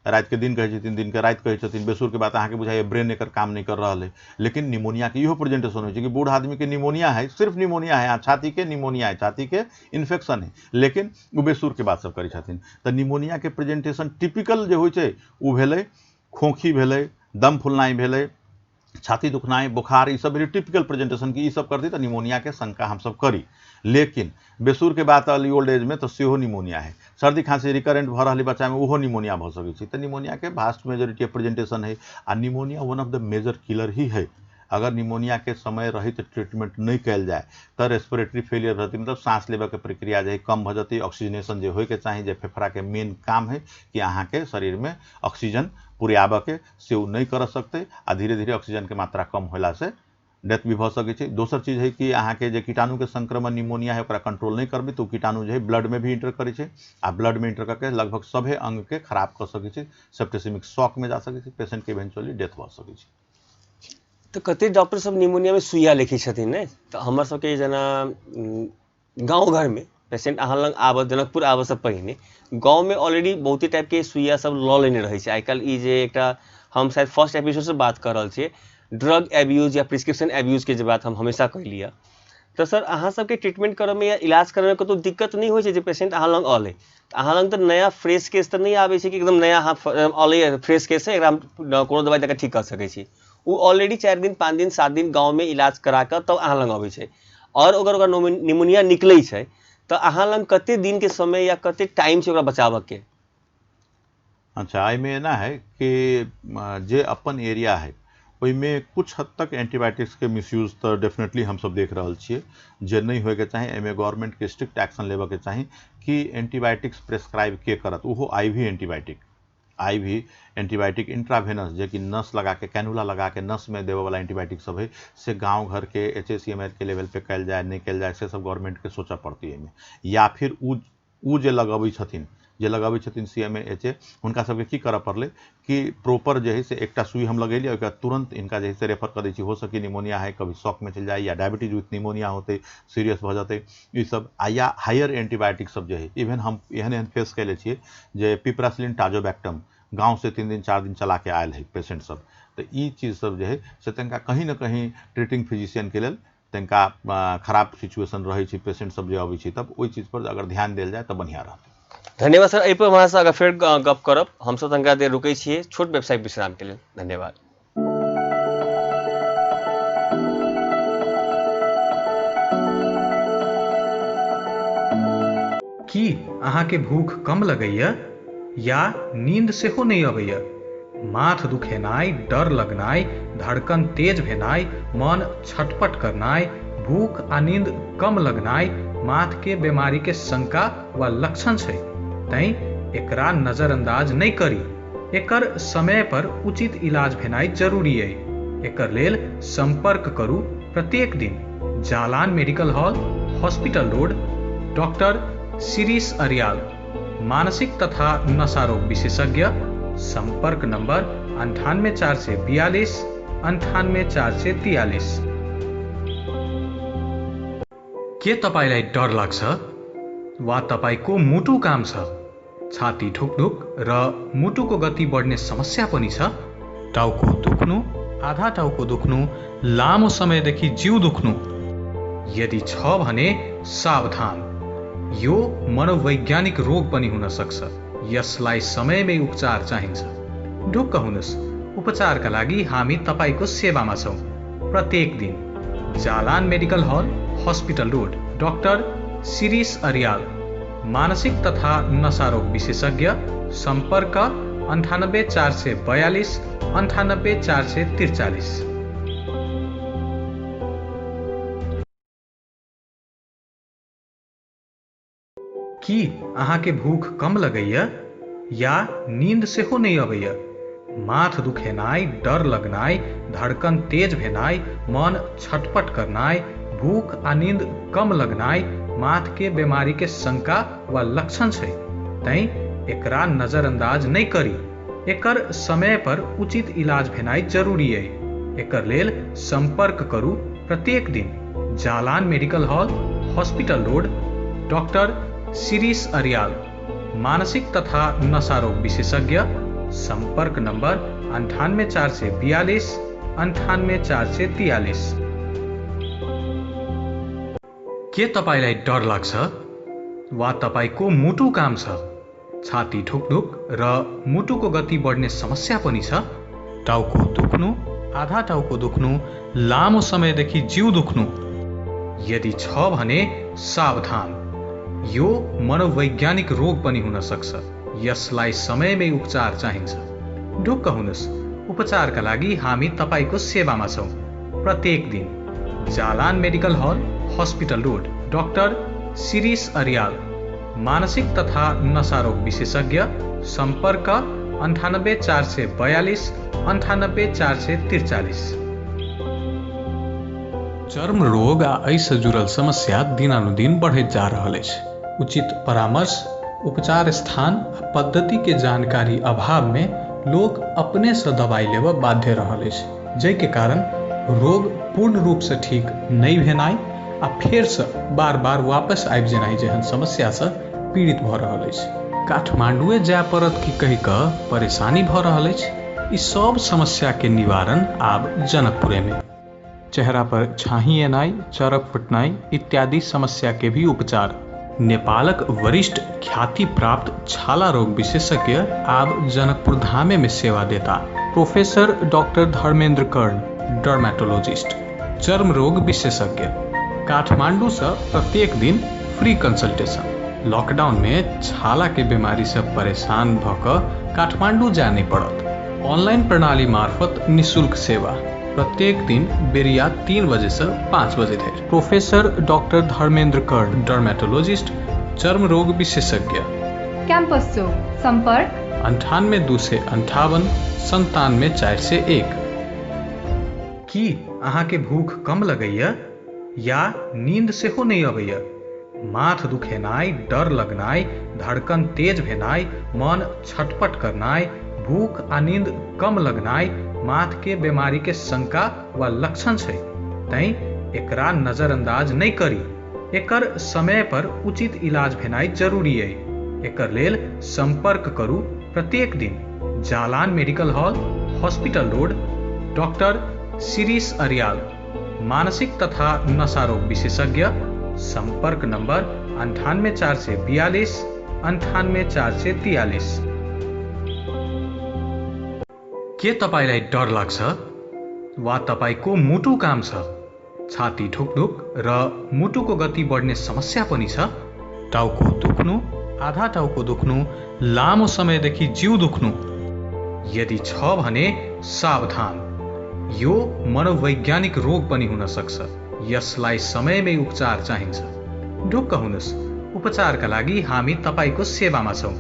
रात के दिन कहै छथिन, दिन के रात कहै छथिन, बेसूर के बात अहाँ के बुझाइए ब्रेन एकर काम नहीं कर रहा है। लेकिन निमोनिया के इहो प्रेजेंटेशन होइ छै कि बूढ़ आदमी के निमोनिया है, सिर्फ निमोनिया है, छाती के निमोनिया है, छाती के इन्फेक्शन है, लेकिन वो बेसूर के बात सब करै छथिन। तो निमोनिया के प्रेजेंटेशन टिपिकल जे होइ छै उ भेलै खोखी भेलै, दम फुलनाई भेलै, छाती दुखनाई, बुखार, ई सब टिपिकल प्रेजेंटेशन की ई सब करती तो निमोनिया के शंका हम सब करी। लेकिन बेसूर के बात अली ओल्ड एज में तो सेहो निमोनिया है। सर्दी खांसी रिकरेंट भ रही बच्चा में ओहो निमोनिया भ सकै छै। तो निमोनिया के भास्ट मेजोरिटी प्रेजेंटेशन है। आ pneumonia one of the major killer ही है। अगर निमोनिया के समय रहित ट्रीटमेंट नहीं कल जाए तो रेस्पिरेटरी फेलियर रहती, मतलब सांस लेवे के प्रक्रिया जो है कम हो जाती। ऑक्सीजनेशन जो हो के चाहिए, जो फेफड़ा के मेन काम है कि अहाँ के शरीर में ऑक्सीजन पूरे आबे के से वो नहीं कर सकते, आ धीरे धीरे ऑक्सीजन के मात्रा कम होला से डेथ भी भ सकै छै। दोसर चीज है कि अहाँ के जे कीटाणु के संक्रमण निमोनिया है ओकरा कंट्रोल नहीं करबे तो कीटाणु जो है ब्लड में भी इंटर करे छै, आ ब्लड में इंटर करके लगभग सभे अंग के खराब कर सकै छै, सेप्टिसिमिक शॉक में जा सकै छै, पेशेंट के इवेंचुअली डेथ भ सकै छै। तो कते डॉक्टर सब निमोनिया में सुइया लिखी छथिन ने, तो हमर सबके जना गांव घर में पेशेंट अहाँ लग आब जनकपुर आबऽ से पहिने गांव में ऑलरेडी बहुते टाइप के सुइया सब लऽ लेने रहे छै। आजकल ई जे एकटा हम शायद फर्स्ट एपिसोड से बात कर रहल छियै, ड्रग एब्यूज या प्रिस्क्रिप्शन एब्यूज के जे बात हम हमेशा कहलिए। तो सर अहाँ सबके ट्रीटमेंट करे में या इलाज करे में कतौ दिक्कत नहीं होइ छै? जे पेशेंट अहाँ लग अले अहाँ लग तो नया फ्रेश केस तो नहीं आबै छै कि एकदम नया अहाँ अले फ्रेश केस है, एकरा कोनो दवाई देके ठीक कर सकै छी? वो ऑलरेडी 4 दिन 5 दिन 7 दिन गाँव में इलाज करा कर तब अहाँ लग अबै छै। और अगर ओकरा निमोनिया निकलै छै तो अहाँ लग कते दिन के समय या कते टाइम से ओकरा बचाव के? अच्छा, एहिमे ना है कि जे अपन एरिया है ओहिमे कुछ हद तक एंटीबायोटिक्स के मिसयूज तो डेफिनेटली हम सब देख रहल छियै, जे नहीं होए के चाही। एहिमे गवर्नमेंट के स्ट्रिक्ट एक्शन लेवे के चाही कि एंटीबायोटिक्स प्रेस्क्राइब के करत, ओहो आईवी एंटीबायोटिक इंट्रावेनस जे कि नस लगा के कैनुला लगा के नस में देवे वाला एंटीबायोटिक सब है से गांव घर के HACMR के लेवल पे कल जाए नहीं कल जाए से सब गवर्नमेंट के सोचा पड़ती है। या फिर उ जे लगबै छथिन CMA HA हुनका सबके की करऽ पड़लै कि प्रॉपर जे है से एकटा सुई हम लगेलिए ओकरा तुरंत इनका जे है से रेफर कर दै छी। हो सके निमोनिया है, कभी शॉक में चल जाए, या डायबिटीज विथ निमोनिया होते सीरियस भ जाते ई सब, या हायर एंटीबायोटिक सब जो है इवन हम एहन फेस कैले छियै जे पिपरासिलिन टाजोबैक्टम गाँव से 3 दिन 4 दिन चला के आयल है पेशेंट सब। तो ई चीज सब जो है से तनिका कहीं ना कहीं ट्रीटिंग फिजिशियन के लेल तनिका खराब सिचुएशन रहे छै, पेशेंट सब जे अबै छै तब ओहि चीज पर अगर ध्यान देल जाए तो बढ़िया रहतै। धन्यवाद सर। एहि पर वहाँ से अगर फिर गप करब, हम सब तनिका देर रुकै छियै छोट व्यावसायिक विश्राम के लिए। धन्यवाद। की अहाँ के भूख कम लगैया या नींद सेहो नहीं अबैया? माथ दुखेनाइ, डर लगनाइ, धड़कन तेज भेनाइ, मन छटपट करनाइ, भूख आ नींद कम लगनाइ माथ के बीमारी के शंका वा लक्षण छै। तैं एकरा नजरअंदाज नहीं करी। एकर समय पर उचित इलाज भेनाइ जरूरी है। एकर लेल संपर्क करू प्रत्येक दिन Jalan medical hall, hospital road, doctor Shirish Aryal, मानसिक तथा नशा रोग विशेषज्ञ। संपर्क नंबर 98442 98443। के तपाईलाई डर लाग्छ वा तपाईको मुटु काम छ? छाती ढुकढुक र मुटुको गति बढ्ने समस्या पनि छ? टाउको दुख्नु आधा टाउको दुख्नु, लामो समयदेखि जिउ दुख्नु। यदि छ भने सावधान, यो मनोवैज्ञानिक रोग पनि हुन सक्छ। यसलाई समयमै उपचार चाहिन्छ। ढुक्क हुनुस्, उपचारका लागि हामी तपाईको सेवामा छौँ। प्रत्येक दिन जालान मेडिकल हल, hospital road, doctor Shirish Aryal, मानसिक तथा नशारोग विशेषज्ञ। सम्पर्क 98 442 98 443। की अहाँके भूख कम लगैया या नींद सेहो नहीं अबैया? माथ दुखेनाइ, डर लगनाइ, धड़कन तेज भेनाइ, मन छटपट करनाइ, भूख आ नींद कम लगनाइ माथ के बीमारी के शंका वा लक्षण छै। तैं एकरा नजरअंदाज नहीं करी। एकर समय पर उचित इलाज भेनाइ जरूरी है। एकर लेल संपर्क करू प्रत्येक दिन Jalan medical hall, hospital road, doctor Shirish Aryal, मानसिक तथा नशारोग विशेषज्ञ। संपर्क नंबर 98 442 98 443। के तपाईलाई डर लाग्छ वा तपाईको मुटु काम छ? छाती ढुकढुक र मुटुको गति बढ्ने समस्या पनि छ? टाउको दुख्नु, आधा टाउको दुख्नु, लामो समयदेखि जिउ दुख्नु। यदि छ भने सावधान, यो मनोवैज्ञानिक रोग पनि हुन सक्छ। यसलाई समयमै उपचार चाहिन्छ। ढुक्क हुनुस्, उपचारका लागि हामी तपाईको सेवामा छौँ। प्रत्येक दिन जालान मेडिकल हल, hospital road, doctor Shirish Aryal, मानसिक तथा नशारोग विशेषज्ञ। संपर्क 98 442 98 443। चर्म रोग आ एहिसँ जुड़ल समस्या दिनानुदिन बढ़ैत जा रहल अछि। उचित परामर्श, उपचार स्थान आ पद्धति के जानकारी अभाव में लोग अपने से दवाई लेबऽ बाध्य रहल अछि, जाहि के कारण रोग पूर्ण रूप से ठीक नहीं भेनाइ आ फेर से बार बार वापस आबि जेनाइ जेहन समस्या से पीड़ित भऽ रहल अछि। काठमांडुए जाय पड़त कि कहि कऽ परेशानी भऽ रहल अछि। ई सब समस्या के निवारण आब जनकपुरे में। चेहरा पर छाही एनाइ, चरक फुटनाइ इत्यादि समस्या के भी उपचार। नेपालक वरिष्ठ ख्याति प्राप्त छाला रोग विशेषज्ञ आब जनकपुर धामे में सेवा देता। प्रोफेसर डॉक्टर धर्मेंद्र कर्ण, डर्मेटोलॉजिस्ट, चर्म रोग विशेषज्ञ। काठमांडू से प्रत्येक दिन फ्री कंसल्टेशन। लॉकडाउन में छाला के बीमारी से परेशान भऽ कऽ काठमांडू जाय नहीं पड़त। ऑनलाइन प्रणाली मार्फत निःशुल्क सेवा। प्रत्येक दिन बेरिया 3 बजे से 5 बजे धरि। प्रोफेसर डॉक्टर धर्मेंद्र कर्ण, डर्मेटोलॉजिस्ट, चर्म रोग विशेषज्ञ। कैंपस चौक, संपर्क 98 258 97 401। की अहाँके भूख कम लगैया या नींद सेहो नहीं अबैया? माथ दुखेनाइ, डर लगनाइ, धड़कन तेज भेनाइ, मन छटपट करनाइ, भूख आ नींद कम लगनाइ माथ के बीमारी के शंका वा लक्षण छै। तैं एकरा नजरअंदाज नहीं करी। एकर समय पर उचित इलाज भेनाइ जरूरी है। एकर लेल संपर्क करू प्रत्येक दिन Jalan medical hall, hospital road, doctor Shirish Aryal, मानसिक तथा नशारोग विशेषज्ञ। संपर्क नंबर 98 442 98 443। के तपाईलाई डर लाग्छ वा तपाईको मुटु काम छ? छाती ढुकढुक र मुटुको गति बढ्ने समस्या पनि छ? टाउको दुख्नु, आधा टाउको दुख्नु, लामो समयदेखि जिउ दुख्नु। यदि छ भने सावधान, यो मनोवैज्ञानिक रोग पनि हुन सक्छ। यसलाई समयमै उपचार चाहिन्छ। ढुक्क हुनुस्, उपचारका लागि हामी तपाईको सेवामा छौँ।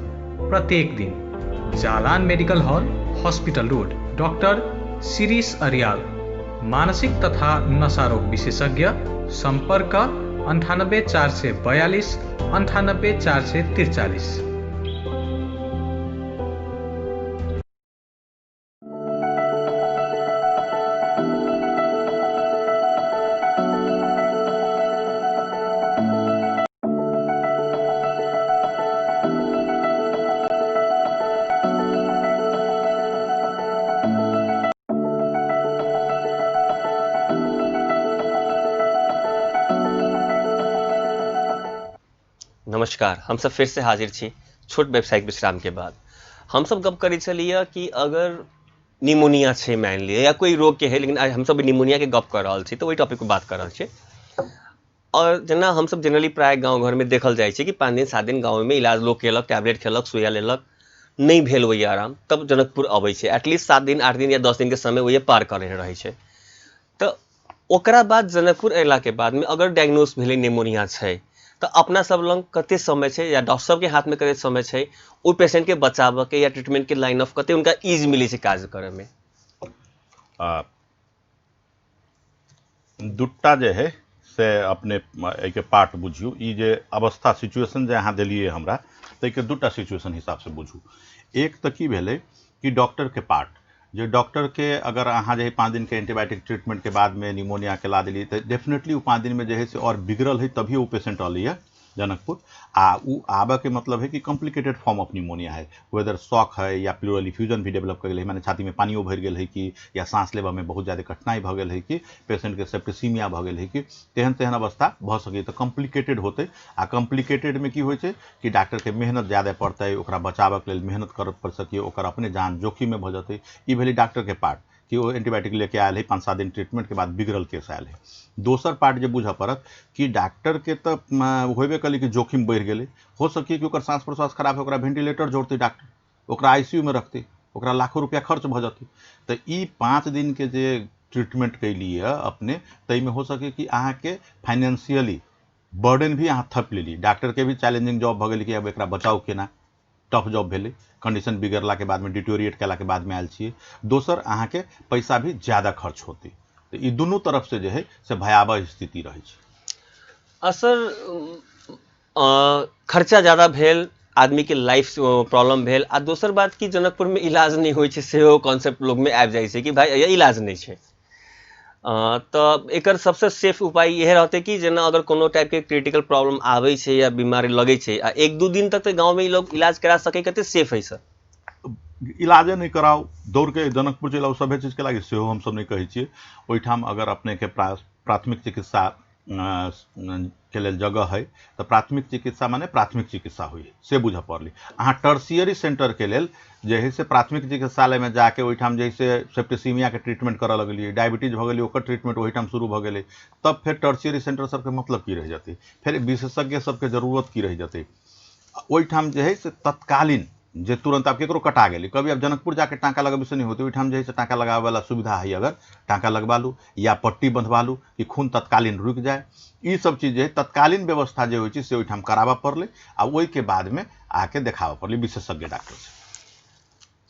प्रत्येक दिन जालान मेडिकल हल, hospital road, doctor Shirish Aryal, मानसिक तथा नशारोग विशेषज्ञ। संपर्क 98 442 98 443। नमस्कार, हम सब फिर से हाजिर छी छोट व्यावसायिक विश्राम के बाद। हम सब गप करै छलिए कि अगर निमोनिया छै मान लिअ या कोई रोग के है, लेकिन आज हम सब निमोनिया के गप कर रहल छी तो वही टॉपिक पर बात कर रहल छी। और जेना हम सब जनरली प्राय गांव घर में देखल जाइ छै कि 5 दिन 7 दिन गांव में इलाज लोग केलक, टैबलेट खेलक, सुइया लेलक, नहीं भेल वही आराम, तब जनकपुर अबै छै। एटलीस्ट 7 दिन 8 दिन या 10 दिन के समय वही पार करे रहै छै। तो ओकरा बाद जनकपुर अयला के बाद में अगर डायग्नोस भेलै निमोनिया छै तो अपना सब लग कते समय छै या डॉक्टर सब के हाथ में कते समय छै ओ पेशेंट के बचाव के या ट्रीटमेंट के लाइन ऑफ कते उनका ईज मिले छै काज करे में? दूटा जे है से अपने एक पार्ट बुझियो, ई जे अवस्था सिचुएशन जे अहाँ देलिए हमरा, तो एक दूटा सिचुएशन हिसाब से बुझू। एक तो की भेलै कि डॉक्टर के पार्ट, जो डॉक्टर के अगर अहाँ जे 5 दिन के एंटीबायोटिक ट्रीटमेंट के बाद में निमोनिया के ला दिली तो डेफिनेटली वो 5 दिन में जो है से और बिगड़ल है, तभी वो पेशेंट अली है जनकपुर। उ आबे के मतलब है कि कॉम्प्लिकेटेड फॉर्म ऑफ निमोनिया है, वेदर शॉक है या प्लूरल इफ्यूजन भी डेवलप कर गई, माने छाती में पानियो भर गई है कि, या सांस लेबा में बहुत ज़्यादा कठिनाई भ गई है कि, पेशेंट के सेप्टिसीमिया भ गई है कि, तेहन तेहन अवस्था भ सके तो कॉम्प्लिकेटेड होते। आ कॉम्प्लिकेटेड में की होय छै कि डॉक्टर के मेहनत ज़्यादा पड़ते, ओकरा बचाव के लिए मेहनत कर पड़ सके, ओकर अपने जान जोखिम में भ जाते। ई भेलै डॉक्टर के पार्ट कि वो एंटीबायोटिक लेके आयल है, 5-7 दिन ट्रीटमेंट के बाद बिगड़ल केस आयल है। दोसर पार्ट जो बुझ पड़त कि डॉक्टर के तो होबे कली कि जोखिम बढ़ गए, हो सके कि ओकर सांस प्रश्वास खराब है, ओकरा वेंटिलेटर जोड़ते डॉक्टर, ओकरा आईसीयू में रखते, ओकरा लाखों रुपया खर्च भ जाते। तो ई 5 दिन के जे ट्रीटमेंट कैली है अपने, तई में हो सके कि अहाँ के फाइनेंशियली बर्डन भी अहाँ थप लेली। डॉक्टर के भी चैलेंजिंग जॉब भ गई कि अब एकरा बचाव केना, टफ जॉब भेले, कंडीशन बिगड़ला के बाद में डिटोरिएट कैला के बाद में आयल छिए। दोसर अहाँ के पैसा भी ज़्यादा खर्च होते। तो ये दोनों तरफ से जो है से भयावह स्थिति रहे छै। असर खर्चा ज़्यादा भेल, आदमी के लाइफ प्रॉब्लम भेल, आ दोसर बात कि जनकपुर में इलाज नहीं होइ छै सेहो कॉन्सेप्ट लोग में आबि जाइ छै कि भाई ये इलाज नहीं छै। तो एकर सबसे सेफ उपाय यह रहते कि जेना अगर कोनो टाइप के क्रिटिकल प्रॉब्लम आवे छै या बीमारी लगे छै आ 1-2 दिन तक तो गांव में लोग इलाज करा सके, कते सेफ है सर? इलाजे नहीं कराओ, दौड़ के जनकपुर चलाओ, सभे चीज के लागे सेहो हम सब नहीं कहे छिए। ओहिठाम अगर अपने के प्राथमिक चिकित्सा के लेल जगह है तो प्राथमिक चिकित्सा माने प्राथमिक चिकित्सा हुई से बुझ पड़ली। अहाँ टर्शियरी सेंटर के लेल जे है से प्राथमिक चिकित्सालय में जाके ओहिठाम जैसे सेप्टिसीमिया के ट्रीटमेंट करे लगलिए, डायबिटीज भ गई, ओकर ट्रीटमेंट ओहिठाम शुरू भ गई, तब फिर टर्शियरी सेंटर सबके मतलब की रह जाती, फिर विशेषज्ञ सबके जरूरत की रह जाती। ओहिठाम जे है से तत्कालीन जे तुरंत आप केकरो कटा गेली, कभी आप जनकपुर जाके टाँका लगाबे से नहीं होते, ओहिठाम जे है से टाँका लगावे वाला सुविधा है, अगर टाँका लगवा लू या पट्टी बंधवा लू कि खून तत्कालीन रुक जाए, ये सब चीज़ है तत्कालीन व्यवस्था जो होई से ओहिठाम कराबा पड़ले आ ओहि के बाद में आके देखावा पड़ले विशेषज्ञ डॉक्टर से।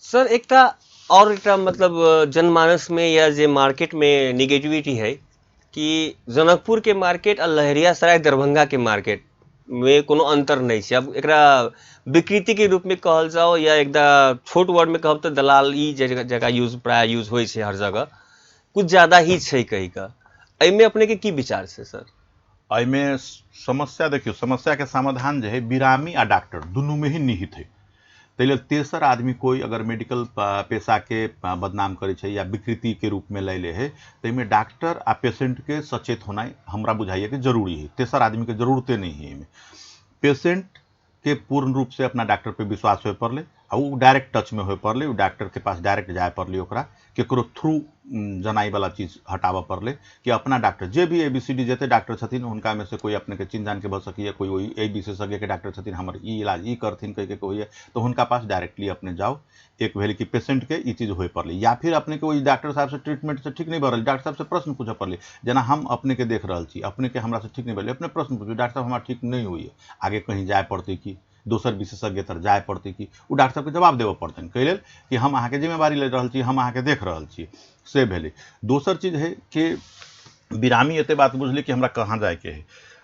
सर एकटा और एकटा मतलब जनमानस में या जे मार्केट में निगेटिविटी है कि जनकपुर के मार्केट और लहरियासराय दरभंगा के मार्केट में कोनो अंतर नहीं है। अब एकरा विकृति के रूप में कहल जाओ या एकदम छोट वर्ड में कहब तो दलाल ई जगह यूज प्राय यूज होई छै हर जगह, कुछ ज़्यादा ही छै कही का। एहिमे अपने के की विचार से सर? एहिमे समस्या देखियो, समस्या के समाधान जो है बिरामी आ डॉक्टर दोनों में ही निहित है। तैले तेसर आदमी कोई अगर मेडिकल पेशा के बदनाम करे छै या विकृति के रूप में ले ले है, तो डॉक्टर आ पेशेंट के सचेत होना हमरा बुझाइए कि जरूरी है। तेसर आदमी के जरूरते नहीं है। इनमें पेशेंट के पूर्ण रूप से अपना डॉक्टर पे विश्वास हो पड़ले आ वो डायरेक्ट टच में हो पड़ले, वो डॉक्टर के पास डायरेक्ट जाए पड़ले, ओकरा केकरो थ्रू जनाई वाला चीज हटावा पड़ले कि अपना डॉक्टर जे भी ABCD जते डॉक्टर छथिन उनका में से कोई अपने के चिन्ह जान के भ सकिए, कोई वही ए विशेषज्ञ के डॉक्टर छथिन हमर ई इलाज ई करथिन कह के कहिए, तो उनका पास डायरेक्टली अपने जाओ। एक भेल कि पेशेंट के ई चीज हो पड़ले, या फिर अपने के वही डॉक्टर साहब से ट्रीटमेंट से ठीक नहीं भरल, डॉक्टर साहब से प्रश्न पूछे पड़ले, जना हम अपने के देख रहा छी, अपने के हमरा से ठीक नहीं भरल, अपने प्रश्न पूछू डॉक्टर साहब हमारा ठीक नहीं हुई है, आगे कहीं जाए पड़ते कि दोसर विशेषज्ञ तर जाए पड़ते कि वो डॉक्टर साहब के जवाब देवे पड़तन कह लेल कि हम अहाँ के जिम्मेवारी ले रहा छी, हम अहाँ के देख रहा छी, से भेले। दोसर चीज है कि बिरामी एते बात बुझली कि हमरा कहाँ जाए के है।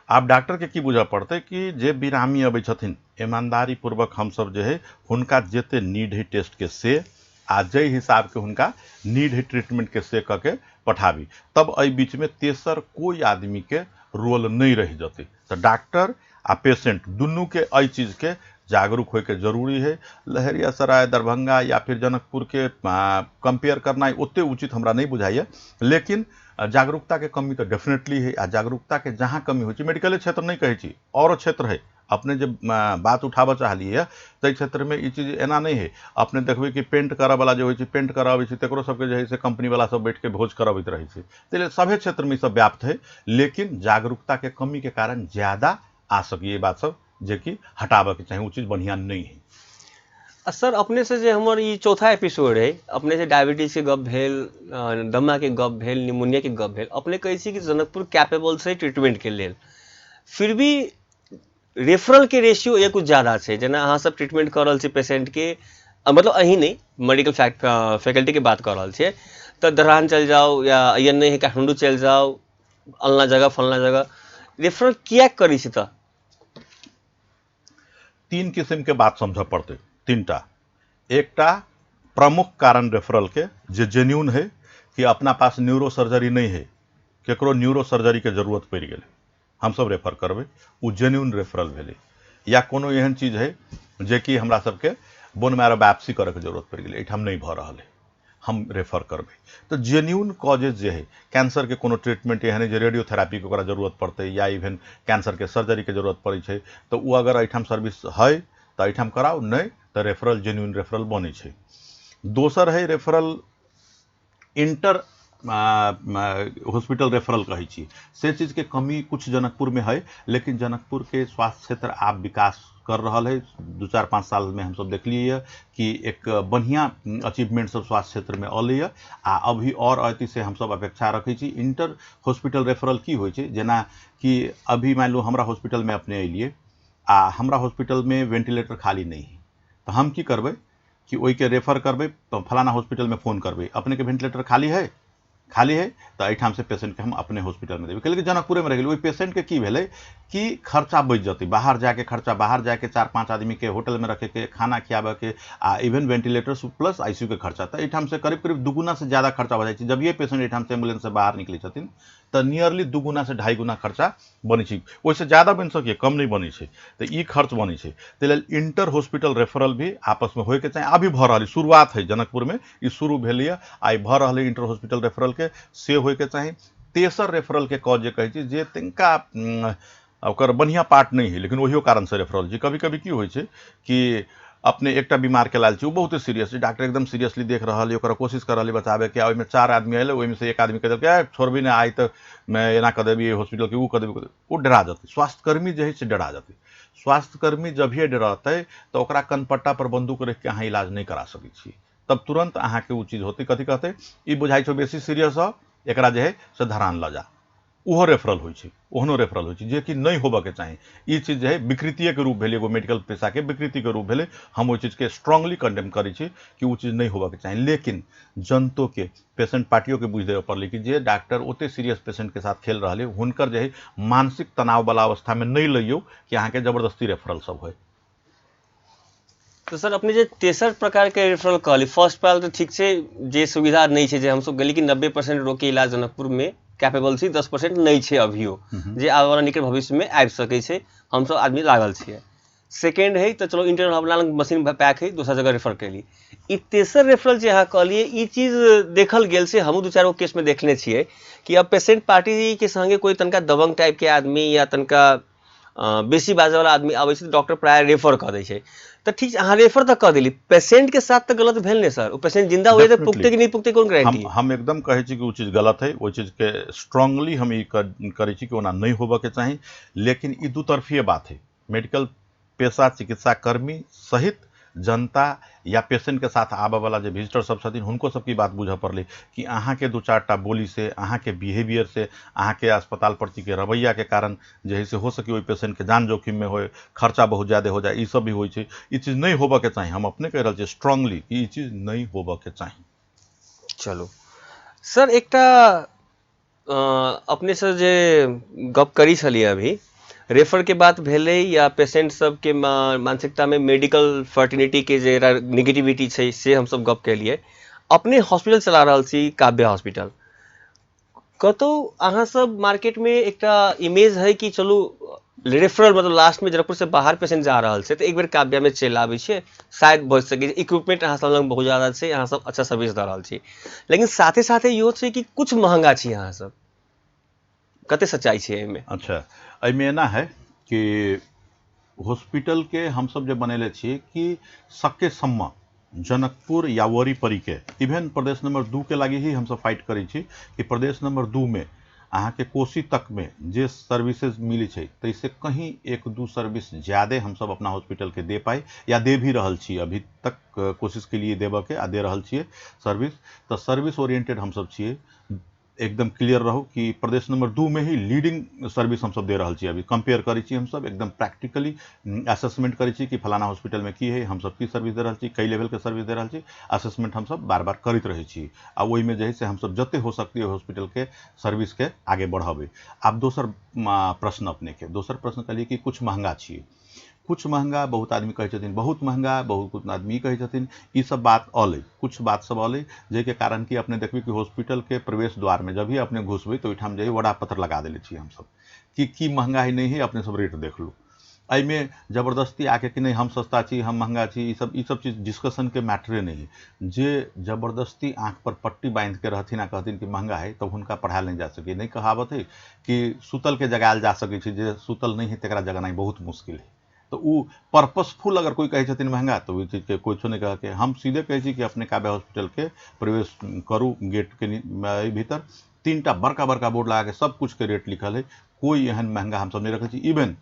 आप डॉक्टर के की बुझा पड़ते कि जे बिरामी अबै छथिन ईमानदारी पूर्वक हम सब जो है हुनका जेते नीड है टेस्ट के से आ जै हिसाब के हुनका नीड है ट्रीटमेंट के से कह के पठाबी, तब एहि बीच में तेसर कोई आदमी के रोल नहीं रह जाते। तो डॉक्टर आ पेशेंट दुनू के एहि चीज के जागरूक होय के जरूरी है। लहरियासराय दरभंगा या फिर जनकपुर के कंपेयर करना ओते उचित हमरा नहीं बुझाइए, लेकिन जागरूकता के कमी तो डेफिनेटली है। आ जागरूकता के जहाँ कमी हो, मेडिकल क्षेत्र नहीं कहे छी, और क्षेत्र है अपने जब बात उठाबऽ चाहलिए ताहि क्षेत्र में ई चीज एना नहीं है। अपने देखबै कि पेंट करऽ वाला जो होइ छै, पेंट कराबै छै तकरो सबके जे है से कंपनी वाला सब बैठ के भोज करबैत रहै छै। ताहि सभे क्षेत्र में ई सब व्याप्त है, लेकिन जागरूकता के कमी के कारण ज्यादा आ सकी ये बात सब जे कि हटाबऽ के चाही, वो चीज बढ़िया नहीं है। सर अपने से जे हमर ई चौथा एपिसोड है, अपने से डायबिटीज के गप भेल, दमा के गप भेल, निमोनिया के गप भेल, अपने कहै छी कि जनकपुर कैपेबल से ट्रीटमेंट के लेल, फिर भी रेफरल के रेशियो ये कुछ ज्यादा है। जेना अहाँ सब ट्रीटमेंट कर रहल छी पेशेंट के, मतलब अहीं नहीं मेडिकल फैकल्टी के बात कर रहल छियै, तो दरहान चल जाओ या अयन नहीं है काठमांडू चल जाओ, अल्ला जगह फलना जगह, रेफरल किया करी छी? त 3 किस्म के बात समझ पड़ते, 3टा। एकटा प्रमुख कारण रेफरल के जे जेन्यून है कि अपना पास न्यूरो सर्जरी नहीं है, केकरो न्यूरो सर्जरी के जरूरत पड़ गए, हम सब रेफर करबे, वो जेन्यून रेफरल भेले। या कोनो एहन चीज है जे कि हमरा सबके बोन मैरो बायोप्सी करे के जरूरत पड़ गए, एठाम नहीं भ रहल है, हम रेफर करबे। तो जेन्यून कॉजेज जे है, कैंसर के कोनो ट्रीटमेंट एहन है जे रेडियोथेरापी के ओकरा जरूरत पड़ते, या इवन कैंसर के सर्जरी के जरूरत पड़े छै, तो वो अगर एठाम सर्विस है तो एठाम कराओ, नहीं तो रेफरल जेन्यून रेफरल बने छै। दोसर है रेफरल इंटर हॉस्पिटल रेफरल कहे छी, से चीज के कमी कुछ जनकपुर में है, लेकिन जनकपुर के स्वास्थ्य क्षेत्र आप विकास कर रहा है। 2-4-5 साल में हम सब देखलिए कि एक बढ़िया अचीवमेंट सब स्वास्थ्य क्षेत्र में अल आ अभी और अति से हम सब अपेक्षा रखे छी। इंटर हॉस्पिटल रेफरल की होइ छै, जेना कि अभी मान लो हमरा हॉस्पिटल में अपने अलिए आ हमरा हॉस्पिटल में वेंटिलेटर खाली नहीं है, तो हम की करबै कि ओई के रेफर करबै, तो फलाना हॉस्पिटल में फोन करबै, अपने के वेंटिलेटर खाली है तो एठाम से पेशेंट के हम अपने हॉस्पिटल में देबै, कैलकि जनकपुरे में रह गेल। ओई पेशेंट के की भेलै कि खर्चा बच जते, बाहर जाके खर्चा, बाहर जाके 4-5 आदमी के होटल में रखे के, खाना खियाबे के, आ इवन वेंटिलेटर प्लस आईसीयू के खर्चा, तो एठाम से करीब करीब 2 गुना से ज्यादा खर्चा हो जाए छै। जब ये पेशेंट एठाम से एम्बुलेंस से बाहर निकले छथिन तो नियरली 2 गुना से 2.5 गुना खर्चा बने छै, ओइसे ज्यादा बन सके, कम नहीं बने छै, तो ई खर्च बने छै। ताहि लेल इंटर हॉस्पिटल रेफरल भी आपस में होय के चाही। अभी भ रहल, शुरुआत है जनकपुर में, ई शुरू भेलै, आई भ रहल इंटर हॉस्पिटल रेफरल के, से होय के चाही। तेसर रेफरल के कॉज जे कहै छै, जे तिनका ओकर बढ़िया पार्ट नहीं है, लेकिन ओहियो कारण से रेफरल छै। कभी कभी की होइ छै कि अपने एकटा बीमार के लायल छै, वो बहुत सीरियस है, डॉक्टर एकदम सीरियसली देख रहा है, ओकरा कोशिश कर रहा है बचावे के, ओहिमे 4 आदमी अल, ओहिमे से एक आदमी कह देलकै छोड़बी ना, आई तो मैं एना कर देवी हॉस्पिटल के, वो कर देवी, वो डरा जाते। स्वास्थ्यकर्मी जो है से डरा जाते। स्वास्थ्यकर्मी जब भी डरते तो ओकरा कनपट्टा पर बंदूक रख के अहाँ इलाज नहीं करा सकै छी, तब तुरंत अहाँ के वो चीज होती। कथी कहते, ई बुझाई छो बेसी सीरियस हो, एकरा जे है से धरान ल जा, उहो रेफरल होइ छै, ओहनो रेफरल होइ छै, जे कि नहीं होबऽ के चाही। ई चीज जे है विकृतिये के रूप भेलै, एगो मेडिकल पेशा के विकृति के रूप भेलै। हम ओइ चीज के स्ट्रांगली कंडेम करै छी कि वो चीज नहीं होबऽ के चाही। लेकिन जनतो के, पेशेंट पार्टियों के बुझ देबऽ पड़लै कि जे डॉक्टर ओते सीरियस पेशेंट के साथ खेल रहल है, हुनकर जे है मानसिक तनाव वाला अवस्था में नहीं लइयो कि अहाँ के जबरदस्ती रेफरल सब होय। तो सर अपने जे तेसर प्रकार के रेफरल कहली, फर्स्ट पाल तो ठीक छै, जे सुविधा नहीं छै, जे हम सब गेली कि 90% रोग के इलाज जनकपुर में कैपेबल छी, 10% नहीं छै अभियो, जे आबे वाला निकट भविष्य में आबि सकै छै, हम सब आदमी लागल छियै। सेकेंड है तो चलो इंटरनल अपना लग मशीन पैक है, दूसरा जगह रेफर कैली। ई तेसर रेफरल जे अहाँ कहलिए, ई चीज देखल गेल से हमहूँ 2-4 गो केस में देखने छियै कि अब पेशेंट पार्टी के संगे कोई तनका दबंग टाइप के आदमी या तनका बेसी बाजे वाला आदमी आबै छै, डॉक्टर प्राय रेफर कर दै छै। तो ठीक अहाँ रेफर तो कर दिली, पेशेंट के साथ तो गलत भेल नहीं सर? वो पेशेंट जिंदा हुए तो पुगते कि नहीं पुगते, कौन गारंटी? हम एकदम कहे छी कि वो चीज गलत है, वो चीज के स्ट्रांगली हम ई करे छी कि ओना नहीं होबऽ के चाही। लेकिन ई दू तरफीय बात है, मेडिकल पेशा, चिकित्सा कर्मी सहित जनता या पेशेंट के साथ आबे वाला जे विजिटर सब छथिन, हुनको सबकी बात बुझ पड़लै कि अहाँ के 2-4टा बोली से, अहाँ के बिहेवियर से, अहाँ के अस्पताल प्रति के रवैया के कारण जे है से हो सके ओई पेशेंट के जान जोखिम में होए, खर्चा बहुत ज्यादा हो जाए, ई सब भी होइ छै। ई चीज नहीं होबऽ के चाही, हम अपने कह रहल छी स्ट्रांगली कि ई चीज नहीं होबऽ के चाही। चलो सर, एकटा अपने से जे गप करी छलिए अभी, रेफर के बात भेलै या पेशेंट सब के मानसिकता में मेडिकल फर्टिनिटी के जे नेगेटिविटी छै, से हम सब गप केलिए। अपने हॉस्पिटल चला रहल छी, काव्य हॉस्पिटल, कतौ अहाँ सब मार्केट में एकटा इमेज है कि चलू रेफरल, मतलब लास्ट में जनकपुर से बाहर पेशेंट जा रहल छै तो एक बेर काव्य में चलि आबै छै, शायद भऽ सकै छै। इक्विपमेंट अहाँ सब लग बहुत ज्यादा छै, अहाँ सब अच्छा सर्विस दऽ रहल छी, लेकिन साथे साथे इहो छै कि कुछ महंगा छी अहाँ सब, कते सच्चाई छै एहिमे? अच्छा, एहिमे एना है कि हॉस्पिटल के हम सब जे बनेले छी कि सके सम्म जनकपुर या वरी परी के इवेन प्रदेश नंबर 2 के लागी ही हम सब फाइट करी छी कि प्रदेश नंबर 2 में अहाँ के कोसी तक में जे सर्विसेज मिली छै तैसे कहीं 1-2 सर्विस ज्यादा हम सब अपना हॉस्पिटल के दे पाए या दे भी रहल छी, अभी तक कोशिश के लिए देबऽ के आ दे रहल छिए सर्विस। तो सर्विस ओरिएंटेड हम सब छिए, एकदम क्लियर रहो कि प्रदेश नंबर 2 में ही लीडिंग सर्विस हम सब दे रहल छी। अभी कंपेयर करी छी हम सब एकदम प्रैक्टिकली असेसमेंट करी छी कि फलाना हॉस्पिटल में की है, हम सब की सर्विस दे रहल छी, कई लेवल के सर्विस दे रहल छी, असेसमेंट हम सब बार बार करते रहे छी आ वही में जे से हम सब जते हो सकती है हॉस्पिटल के सर्विस के आगे बढ़ावे। अब दोसर प्रश्न अपने के दोसर प्रश्न कहलिए कि कुछ महंगा छिए, कुछ महंगा, बहुत आदमी कहे छथिन बहुत महंगा, बहुत आदमी कहे छथिन ई सब बात अलै, कुछ बात सब अलै जेके कारण कि अपने देखबी कि हॉस्पिटल के प्रवेश द्वार में जब भी अपने घुसबै तो ओहिठाम जे वड़ा पत्र लगा देले छी हम सब कि महंगा है नहीं है, अपने सब रेट देख लू। में जबरदस्ती आके कि नहीं हम सस्ता छी हम महंगा छी, ई सब चीज डिस्कशन के मैटरे नहीं है। जे जबरदस्ती आँख पर पट्टी बांध के रहथिन आ कहथिन कि महंगा है तब उनका पढ़ायल नहीं जा सके। नहीं कहावत है कि सुतल के जगायल जा सके छी, जे सुतल नहीं है तकरा जगनाई बहुत मुश्किल है। तो वो पर्पसफुल अगर कोई कहे छथिन महंगा तो वो चीज के कुछ नहीं कह के हम सीधे कहे छी कि अपने काव्या हॉस्पिटल के प्रवेश करू, गेट के भीतर 3टा बड़का बड़का बोर्ड लगा के सब कुछ के रेट लिखल है, कोई एहन महंगा हम सब नहीं रखे छी। इवन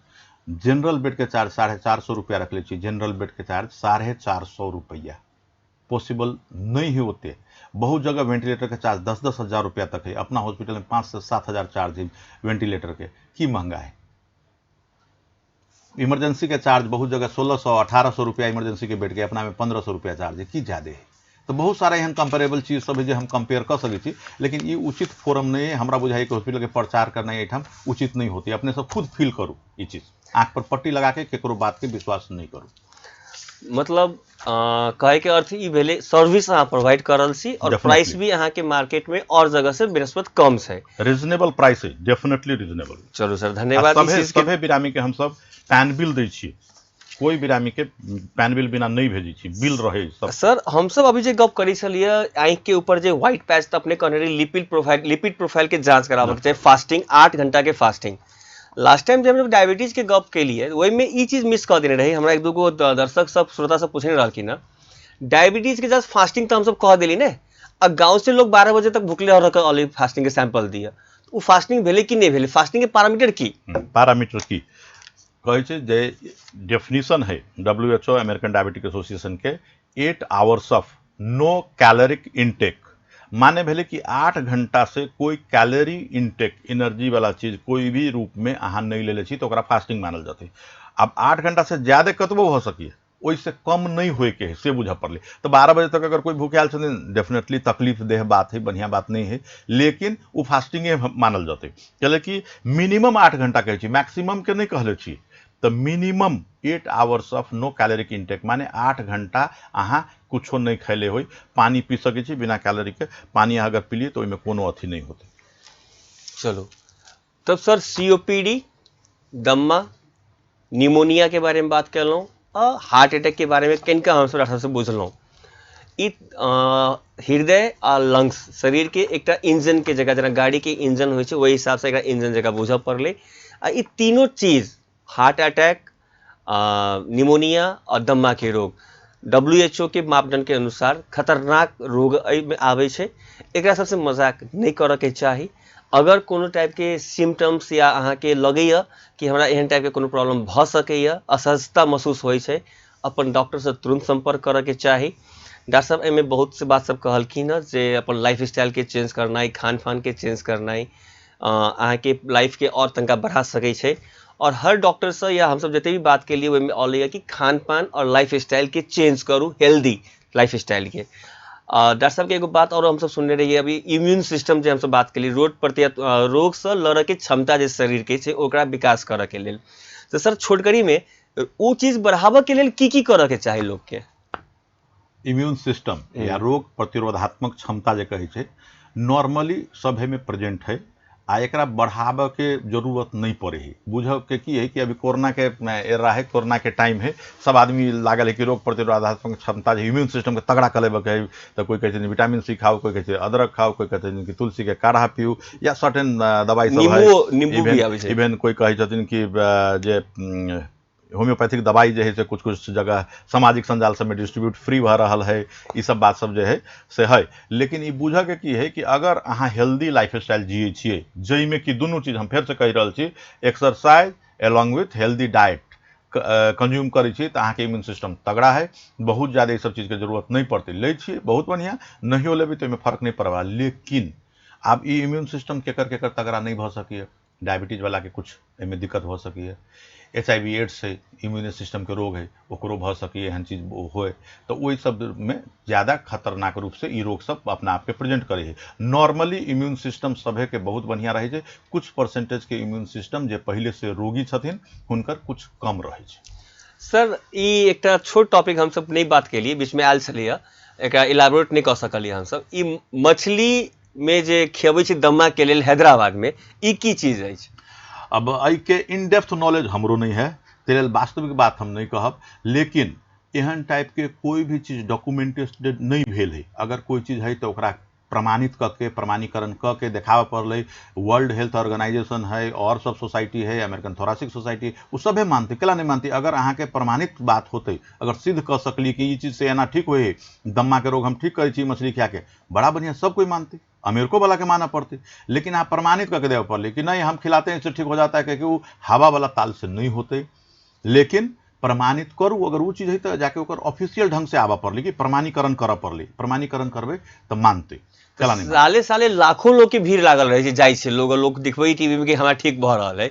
जनरल बेड के चार्ज 450 रुपया रखले छी, जनरल बेड के चार्ज 450 रुपया पॉसिबल नहीं है होते। बहुत जगह वेंटिलेटर के चार्ज 10-10 हज़ार रुपया तक है, अपना हॉस्पिटल में 5 से 7 हज़ार चार्ज है वेंटिलेटर के, की महंगा है। इमरजेंसी के चार्ज बहुत जगह 1600-1800 रुपया इमरजेंसी के बेड के, अपना में 1500 रुपया चार्ज है, की ज्यादा है। तो बहुत सारा एहन कंपेरेबल चीज सब है जो हम कंपेयर कर सके छी, लेकिन ये उचित फोरम नहीं है। हमरा बुझाई कि हॉस्पिटल के प्रचार करना एठाम उचित नहीं होती। अपने सब खुद फील करू ये चीज, आंख पर पट्टी लगा के केकरो बात के विश्वास नहीं करू। मतलब कहे के अर्थ ई भेले सर्विस अहाँ प्रोवाइड करल छी और प्राइस भी अहाँ के मार्केट में और जगह से बेनस्बत कम है, रीजनेबल प्राइस है, डेफिनेटली रीजनेबल। चलो सर धन्यवाद। सभे बिरामी के हम सब पैन बिल दै छी, कोई बिरामी के पैन बिल बिना नहीं भेजी छी, बिल रहे सब। सर हम सब अभी जे गप करी छलिए आंख के ऊपर जे व्हाइट पैच अपने कहने रही लिपिड प्रोफाइल के जांच कराबे के चाहे, फास्टिंग 8 घंटा के फास्टिंग। लास्ट टाइम जब हम लोग डायबिटीज के गप के लिए वही में ई चीज मिस कर देने रही, हमरा एक दूगो दर्शक सब श्रोता सब पूछने रहल कि ना डायबिटीज के जस्ट फास्टिंग तो हम सब कह दिली ने, अब गांव से लोग 12 बजे तक भूखले रह के फास्टिंग के सैंपल दिया, वो फास्टिंग भेले कि नहीं भेले, फास्टिंग के पैरामीटर की कहे छे जे डेफिनेशन है WHO अमेरिकन डायबिटिक एसोसिएशन के 8 hours of no caloric intake, माने भेले कि 8 घंटा से कोई कैलोरी इनटेक एनर्जी वाला चीज कोई भी रूप में अहाँ नहीं ले छी तो ओकरा फास्टिंग मानल जाते। अब 8 घंटा से ज्यादा कतबो हो सकी, ओइसे कम नहीं होए के है से बुझा पड़ले। तो 12 बजे तक अगर कोई भूख्याल छथिन डेफिनेटली तकलीफ देह बात है, बढ़िया बात नहीं है, लेकिन वो फास्टिंगे मानल जाते। चले कि मिनिमम 8 घंटा कहे छी, मैक्सिमम के नहीं कहले छी। तो minimum 8 hours of no caloric intake माने 8 घंटा अहाँ कुछो नहीं खैले हो, पानी पी सके छी बिना कैलोरी के, पानी अगर पी लिए तो इनमें कोनो अथी नहीं होते। चलो तब सर COPD, दम्मा, निमोनिया के बारे में बात कर लो, हार्ट अटैक के बारे में किनका हम सब डॉक्टर से बुझलौं। ई हृदय और लंग्स शरीर के एक इंजन के जगह, जना गाड़ी के इंजन हो वही हिसाब से एक इंजन जगह बुझ पड़े। ये तीनों चीज हार्ट अटैक, निमोनिया और दम्मा के रोग WHO के मापदंड के अनुसार खतरनाक रोग में आवे छे। एकरा सबसे मजाक नहीं करे के चाही। अगर कोनो टाइप के सिम्टम्स या अहाँ के लगे कि हमरा एहन टाइप के कोनो प्रॉब्लम भ सके, असहजता महसूस होई छे, अपन डॉक्टर से तुरंत संपर्क करे के चाही। डॉक्टर साहब एमे बहुत से बात सब कहलखिन जे अपन लाइफ स्टाइल के चेंज करना, खान पान के चेंज करना अहाँ के लाइफ के और तनका बढ़ा सके छे। और हर डॉक्टर से या हम सब जते भी बात के लिए वो ऑल कि खान पान और लाइफ स्टाइल के चेंज करूँ, हेल्दी लाइफ स्टाइल के। डॉक्टर साहब के एगो बात और हम सब सुनने रहिए अभी इम्यून सिस्टम जो हम सब बात के लिए रोग से लड़े के क्षमता जो शरीर के छे ओकरा विकास करे के लेल, तो सर छोटकरी में वो चीज बढ़ावे के लेल की करे के चाही लोग के। इम्यून सिस्टम या रोग प्रतिरोधात्मक क्षमता जे कहे छे नॉर्मली सभे में प्रेजेंट है, आ एकरा बढ़ावे के जरूरत नहीं पड़े है। बुझब के की है कि अभी कोरोना के एरा है, कोरोना के टाइम है, सब आदमी लागल है कि रोग प्रतिरोधात्मक क्षमता जो इम्यून सिस्टम के तगड़ा कर लेबे है, तो कोई कहते हैं विटामिन C खाओ, कोई कहते हैं अदरक खाओ, कोई कहते हैं कि तुलसी के काढ़ा पीऊ या सर्टेन दवाई सब है, इवन कोई कहे छथिन कि जे होम्योपैथिक दवाई जो है से कुछ कुछ जगह सामाजिक संजाल सब में डिस्ट्रीब्यूट फ्री भ रहा है, ये सब बात सब जो है से है। लेकिन ये बुझे के की है कि अगर अहाँ हेल्दी लाइफ स्टाइल जिये छिए, जैमे कि दुनू चीज हम फिर से कह रहा छी, exercise along with healthy diet consume करै छिए तो अहाँके इम्यून सिस्टम तगड़ा है, बहुत ज़्यादा ये सब चीज़ के जरूरत नहीं पड़ती। ले छिए बहुत बढ़िया, नहीं लेबै तो इनमें फर्क नहीं पड़ेगा। लेकिन अब ये इम्यून सिस्टम केकर तगड़ा नहीं भ सकी है, डायबिटीज वाला के कुछ इनमें दिक्कत हो सकी है, HIV एड्स है, इम्यून सिस्टम के रोग है, ओकरो भ सकी एहन चीज होए, तो वही सब में ज़्यादा खतरनाक रूप से ये रोग सब अपना आप के प्रेजेंट करे है। नॉर्मली इम्यून सिस्टम सभे के बहुत बढ़िया रहे छै, कुछ परसेंटेज के इम्यून सिस्टम जे पहले से रोगी छथिन हुनकर कुछ कम रहे छै। सर ई एकटा छोट टॉपिक हम सब नहीं बात के लिए बीच में आयल छलिए, एकरा इलाबोरेट नहीं कर सकलिए हम सब। ई मछली में जे खियाबै छै दम्मा के लेल हैदराबाद में, ई की चीज अछि? अब एहि के इन डेप्थ नॉलेज हमरो नहीं है, तेरे लेल वास्तविक बात हम नहीं कहब, लेकिन एहन टाइप के कोई भी चीज डॉक्यूमेंटेड नहीं भेल है। अगर कोई चीज है तो ओकरा प्रमाणित करके प्रमाणीकरण करके देखावे पड़े। वर्ल्ड हेल्थ ऑर्गेनाइजेशन है और सब सोसाइटी है, अमेरिकन थोरासिक सोसाइटी, वो सभे मानते, केला नहीं मानती। अगर अहाँ के प्रमाणित बात होते, अगर सिद्ध कर सकली कि ये चीज से एना ठीक हुए, दम्मा के रोग हम ठीक करे मछली खा के, बड़ा बढ़िया सब कोई मानते, अमेरिको वाला के माना पड़ती। लेकिन आप प्रमाणित करके देवे पड़े कि नहीं हम खिलाते हैं इससे ठीक हो जाता है, क्योंकि वो हवा वाला ताल से नहीं होते। लेकिन प्रमाणित करू, अगर वो चीज है तो जाके ओकर ऑफिशियल ढंग से आवा पड़ली कि प्रमाणीकरण कर पड़ली, प्रमाणीकरण करबे तो मानते। साले साले लाखों लोग की भीड़ लागल रहे जाय छै, लोग दिखबै टीवी में कि हमरा ठीक भ रहल है,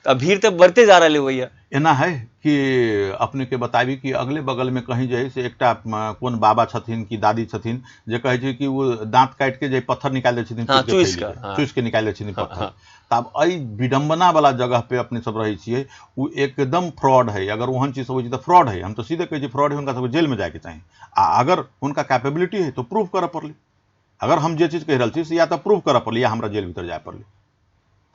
तो भीड़ तो बढ़ते जा रहा है भैया। एना है कि अपने के बताबी कि अगले बगल में कहीं जे है से एकटा कोन बाबा छथिन कि दादी छथिन जे कहे छै कि वो दांत काट के जे पत्थर निकाल दे छथिन, चूस के निकाल दे छथिन पत्थर। तब एहि विडंबना वाला जगह पे अपने सब रहे छिए, वो एकदम फ्रॉड है। अगर ओहन चीज सब होइ छै तो फ्रॉड है, हम तो सीधे कहे छी फ्रॉड है, उनका सब जेल में जाके चाहिए। अगर उनका कैपेबिलिटी है तो प्रूव करे पड़ली। अगर हम जे चीज कह रहा छी या तो प्रूव करे पड़ली या हमरा जेल भीतर जाए पड़ली।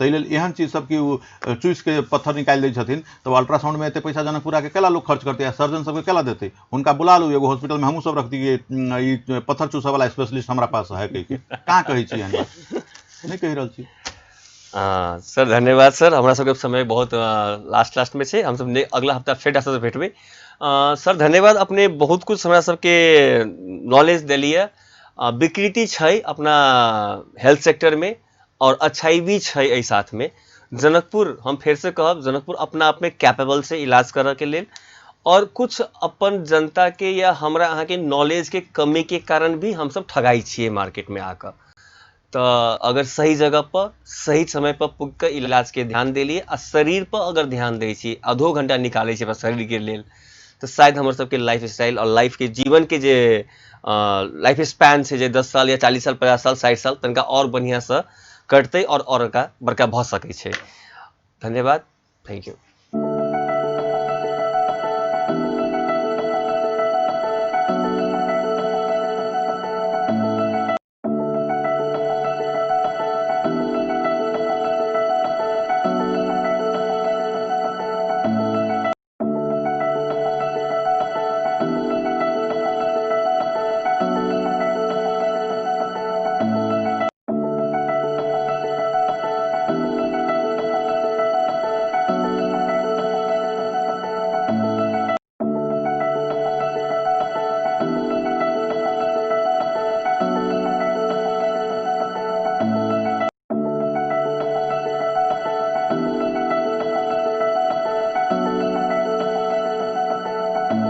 ताहि लेल एहन चीज सब कि चूस के पत्थर निकाल दै छथिन, तो अल्ट्रासाउंड में एते पैसा जनकपुरा के केला लोग खर्च करते हैं, सर्जन सबके केला देते, उनका बुला लो एगो हॉस्पिटल में, हमहूँ सब रखती कि पत्थर चूसा वाला स्पेशलिस्ट हमारा पास है, कह के कहाँ कहे छी एहन बात नहीं कह रहा छी। सर धन्यवाद सर, हमरा सबके समय बहुत लास्ट में छे, हम सब अगला हफ्ता फेर से भेटबै। सर धन्यवाद, अपने बहुत कुछ हमरा सबके नॉलेज दिलिए। विकृति छै अपना हेल्थ सेक्टर में और अच्छाई भी छै एहि साथ में। जनकपुर हम फिर से कहब, जनकपुर अपना आप में कैपेबल से इलाज करे के लेल, और कुछ अपन जनता के या हमरा अहाँ के नॉलेज के कमी के कारण भी हम सब ठगाई छिए मार्केट में आकर। तो अगर सही जगह पर सही समय पर पुग कर इलाज के ध्यान दिलिए आ शरीर पर अगर ध्यान दै छी, आधो घंटा निकाले छी शरीर के लेल, तो शायद हमर सबके लाइफ स्टाइल और लाइफ के जीवन के जे लाइफ स्पैन से जे 10 साल या 40 साल 50 साल 60 साल तनका और बढ़िया से कटते और का बड़का भ सकै छै। धन्यवाद, थैंक यू।